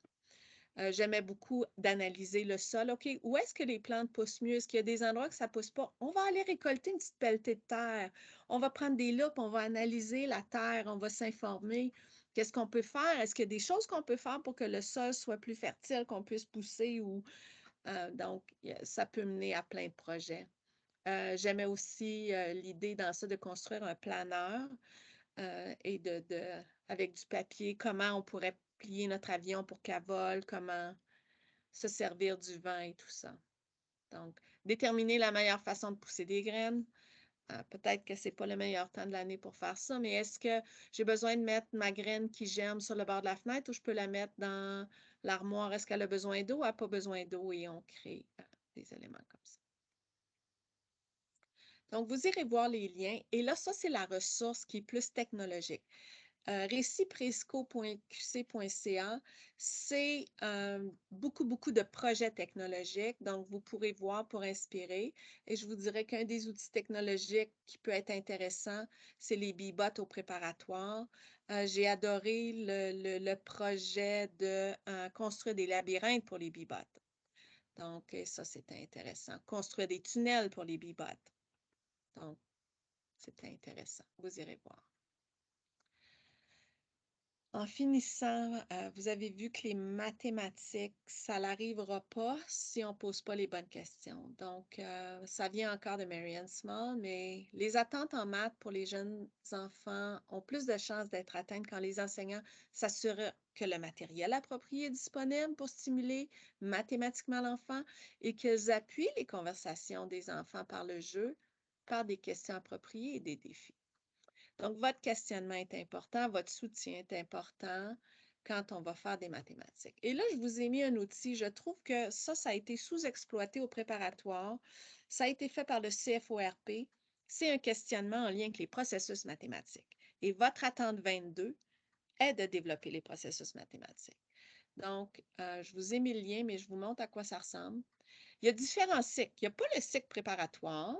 J'aimais beaucoup d'analyser le sol. OK, où est-ce que les plantes poussent mieux? Est-ce qu'il y a des endroits que ça ne pousse pas? On va aller récolter une petite pelletée de terre. On va prendre des loupes, on va analyser la terre, on va s'informer. Qu'est-ce qu'on peut faire? Est-ce qu'il y a des choses qu'on peut faire pour que le sol soit plus fertile, qu'on puisse pousser? Donc, ça peut mener à plein de projets. J'aimais aussi l'idée dans ça de construire un planeur et avec du papier, comment on pourrait plier notre avion pour qu'elle vole, comment se servir du vent et tout ça. Donc, déterminer la meilleure façon de pousser des graines, Peut-être que ce n'est pas le meilleur temps de l'année pour faire ça, mais est-ce que j'ai besoin de mettre ma graine qui germe sur le bord de la fenêtre ou je peux la mettre dans l'armoire? Est-ce qu'elle a besoin d'eau? Elle n'a pas besoin d'eau et on crée des éléments comme ça. Donc, vous irez voir les liens. Et là, ça, c'est la ressource qui est plus technologique. Récitpresco.qc.ca, c'est beaucoup de projets technologiques. Donc, vous pourrez voir pour inspirer. Et je vous dirais qu'un des outils technologiques qui peut être intéressant, c'est les Bee-Bots au préparatoire. J'ai adoré le projet de construire des labyrinthes pour les Bee-Bots. Donc, ça, c'était intéressant. Construire des tunnels pour les Bee-Bots. Donc, c'était intéressant. Vous irez voir. En finissant, vous avez vu que les mathématiques, ça n'arrivera pas si on ne pose pas les bonnes questions. Donc, ça vient encore de Marianne Small, mais les attentes en maths pour les jeunes enfants ont plus de chances d'être atteintes quand les enseignants s'assurent que le matériel approprié est disponible pour stimuler mathématiquement l'enfant et qu'ils appuient les conversations des enfants par le jeu, par des questions appropriées et des défis. Donc, votre questionnement est important, votre soutien est important quand on va faire des mathématiques. Et là, je vous ai mis un outil. Je trouve que ça a été sous-exploité au préparatoire. Ça a été fait par le CFORP. C'est un questionnement en lien avec les processus mathématiques. Et votre attente 22 est de développer les processus mathématiques. Donc, je vous ai mis le lien, mais je vous montre à quoi ça ressemble. Il y a différents cycles. Il n'y a pas le cycle préparatoire.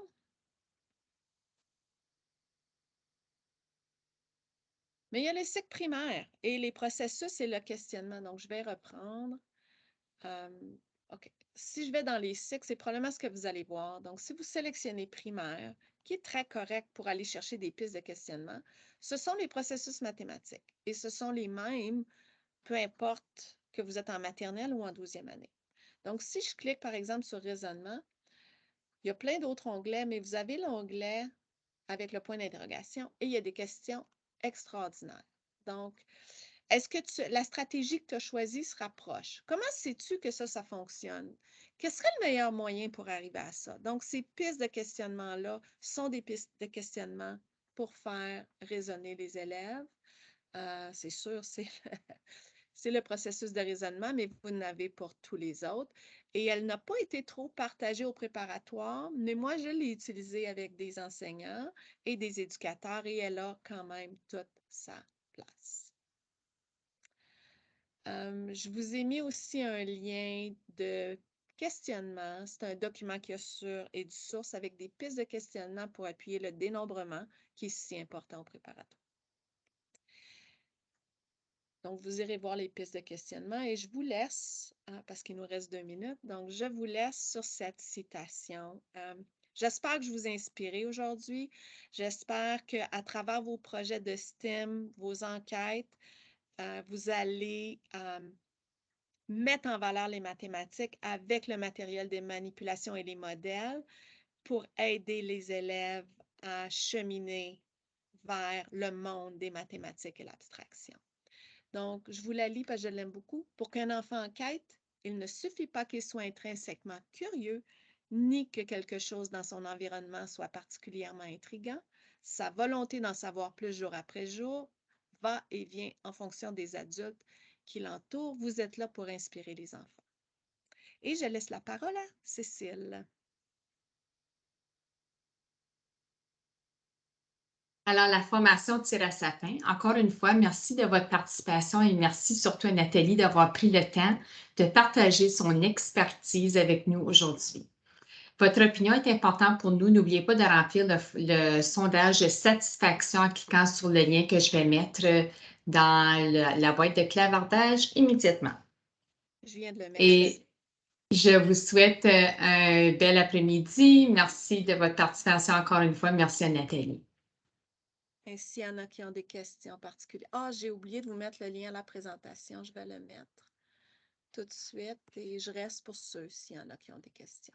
Mais il y a les cycles primaires et les processus et le questionnement. Donc, je vais reprendre. OK. Si je vais dans les cycles, c'est probablement ce que vous allez voir. Donc, si vous sélectionnez primaire, qui est très correct pour aller chercher des pistes de questionnement, ce sont les processus mathématiques. Et ce sont les mêmes, peu importe que vous êtes en maternelle ou en 12e année. Donc, si je clique, par exemple, sur raisonnement, il y a plein d'autres onglets, mais vous avez l'onglet avec le point d'interrogation et il y a des questions extraordinaires. Donc, est-ce que la stratégie que tu as choisie se rapproche? Comment sais-tu que ça fonctionne? Quel serait le meilleur moyen pour arriver à ça? Donc, ces pistes de questionnement-là sont des pistes de questionnement pour faire raisonner les élèves. C'est sûr, c'est le processus de raisonnement, mais vous en avez pour tous les autres. Et elle n'a pas été trop partagée au préparatoire, mais moi, je l'ai utilisée avec des enseignants et des éducateurs et elle a quand même toute sa place. Je vous ai mis aussi un lien de questionnement. C'est un document qui est sur EduSource avec des pistes de questionnement pour appuyer le dénombrement qui est si important au préparatoire. Donc, vous irez voir les pistes de questionnement et je vous laisse, parce qu'il nous reste 2 minutes, donc je vous laisse sur cette citation. J'espère que je vous ai inspiré aujourd'hui. J'espère qu'à travers vos projets de STEM, vos enquêtes, vous allez mettre en valeur les mathématiques avec le matériel des manipulations et les modèles pour aider les élèves à cheminer vers le monde des mathématiques et l'abstraction. Donc, je vous la lis parce que je l'aime beaucoup. Pour qu'un enfant enquête, il ne suffit pas qu'il soit intrinsèquement curieux, ni que quelque chose dans son environnement soit particulièrement intriguant. Sa volonté d'en savoir plus jour après jour va et vient en fonction des adultes qui l'entourent. Vous êtes là pour inspirer les enfants. Et je laisse la parole à Cécile. Alors, la formation tire à sa fin. Encore une fois, merci de votre participation et merci surtout à Nathalie d'avoir pris le temps de partager son expertise avec nous aujourd'hui. Votre opinion est importante pour nous. N'oubliez pas de remplir le sondage de satisfaction en cliquant sur le lien que je vais mettre dans la boîte de clavardage immédiatement. Je viens de le mettre. Et je vous souhaite un bel après-midi. Merci de votre participation encore une fois. Merci à Nathalie. Et s'il y en a qui ont des questions particulières. Ah, j'ai oublié de vous mettre le lien à la présentation. Je vais le mettre tout de suite et je reste pour ceux s'il y en a qui ont des questions.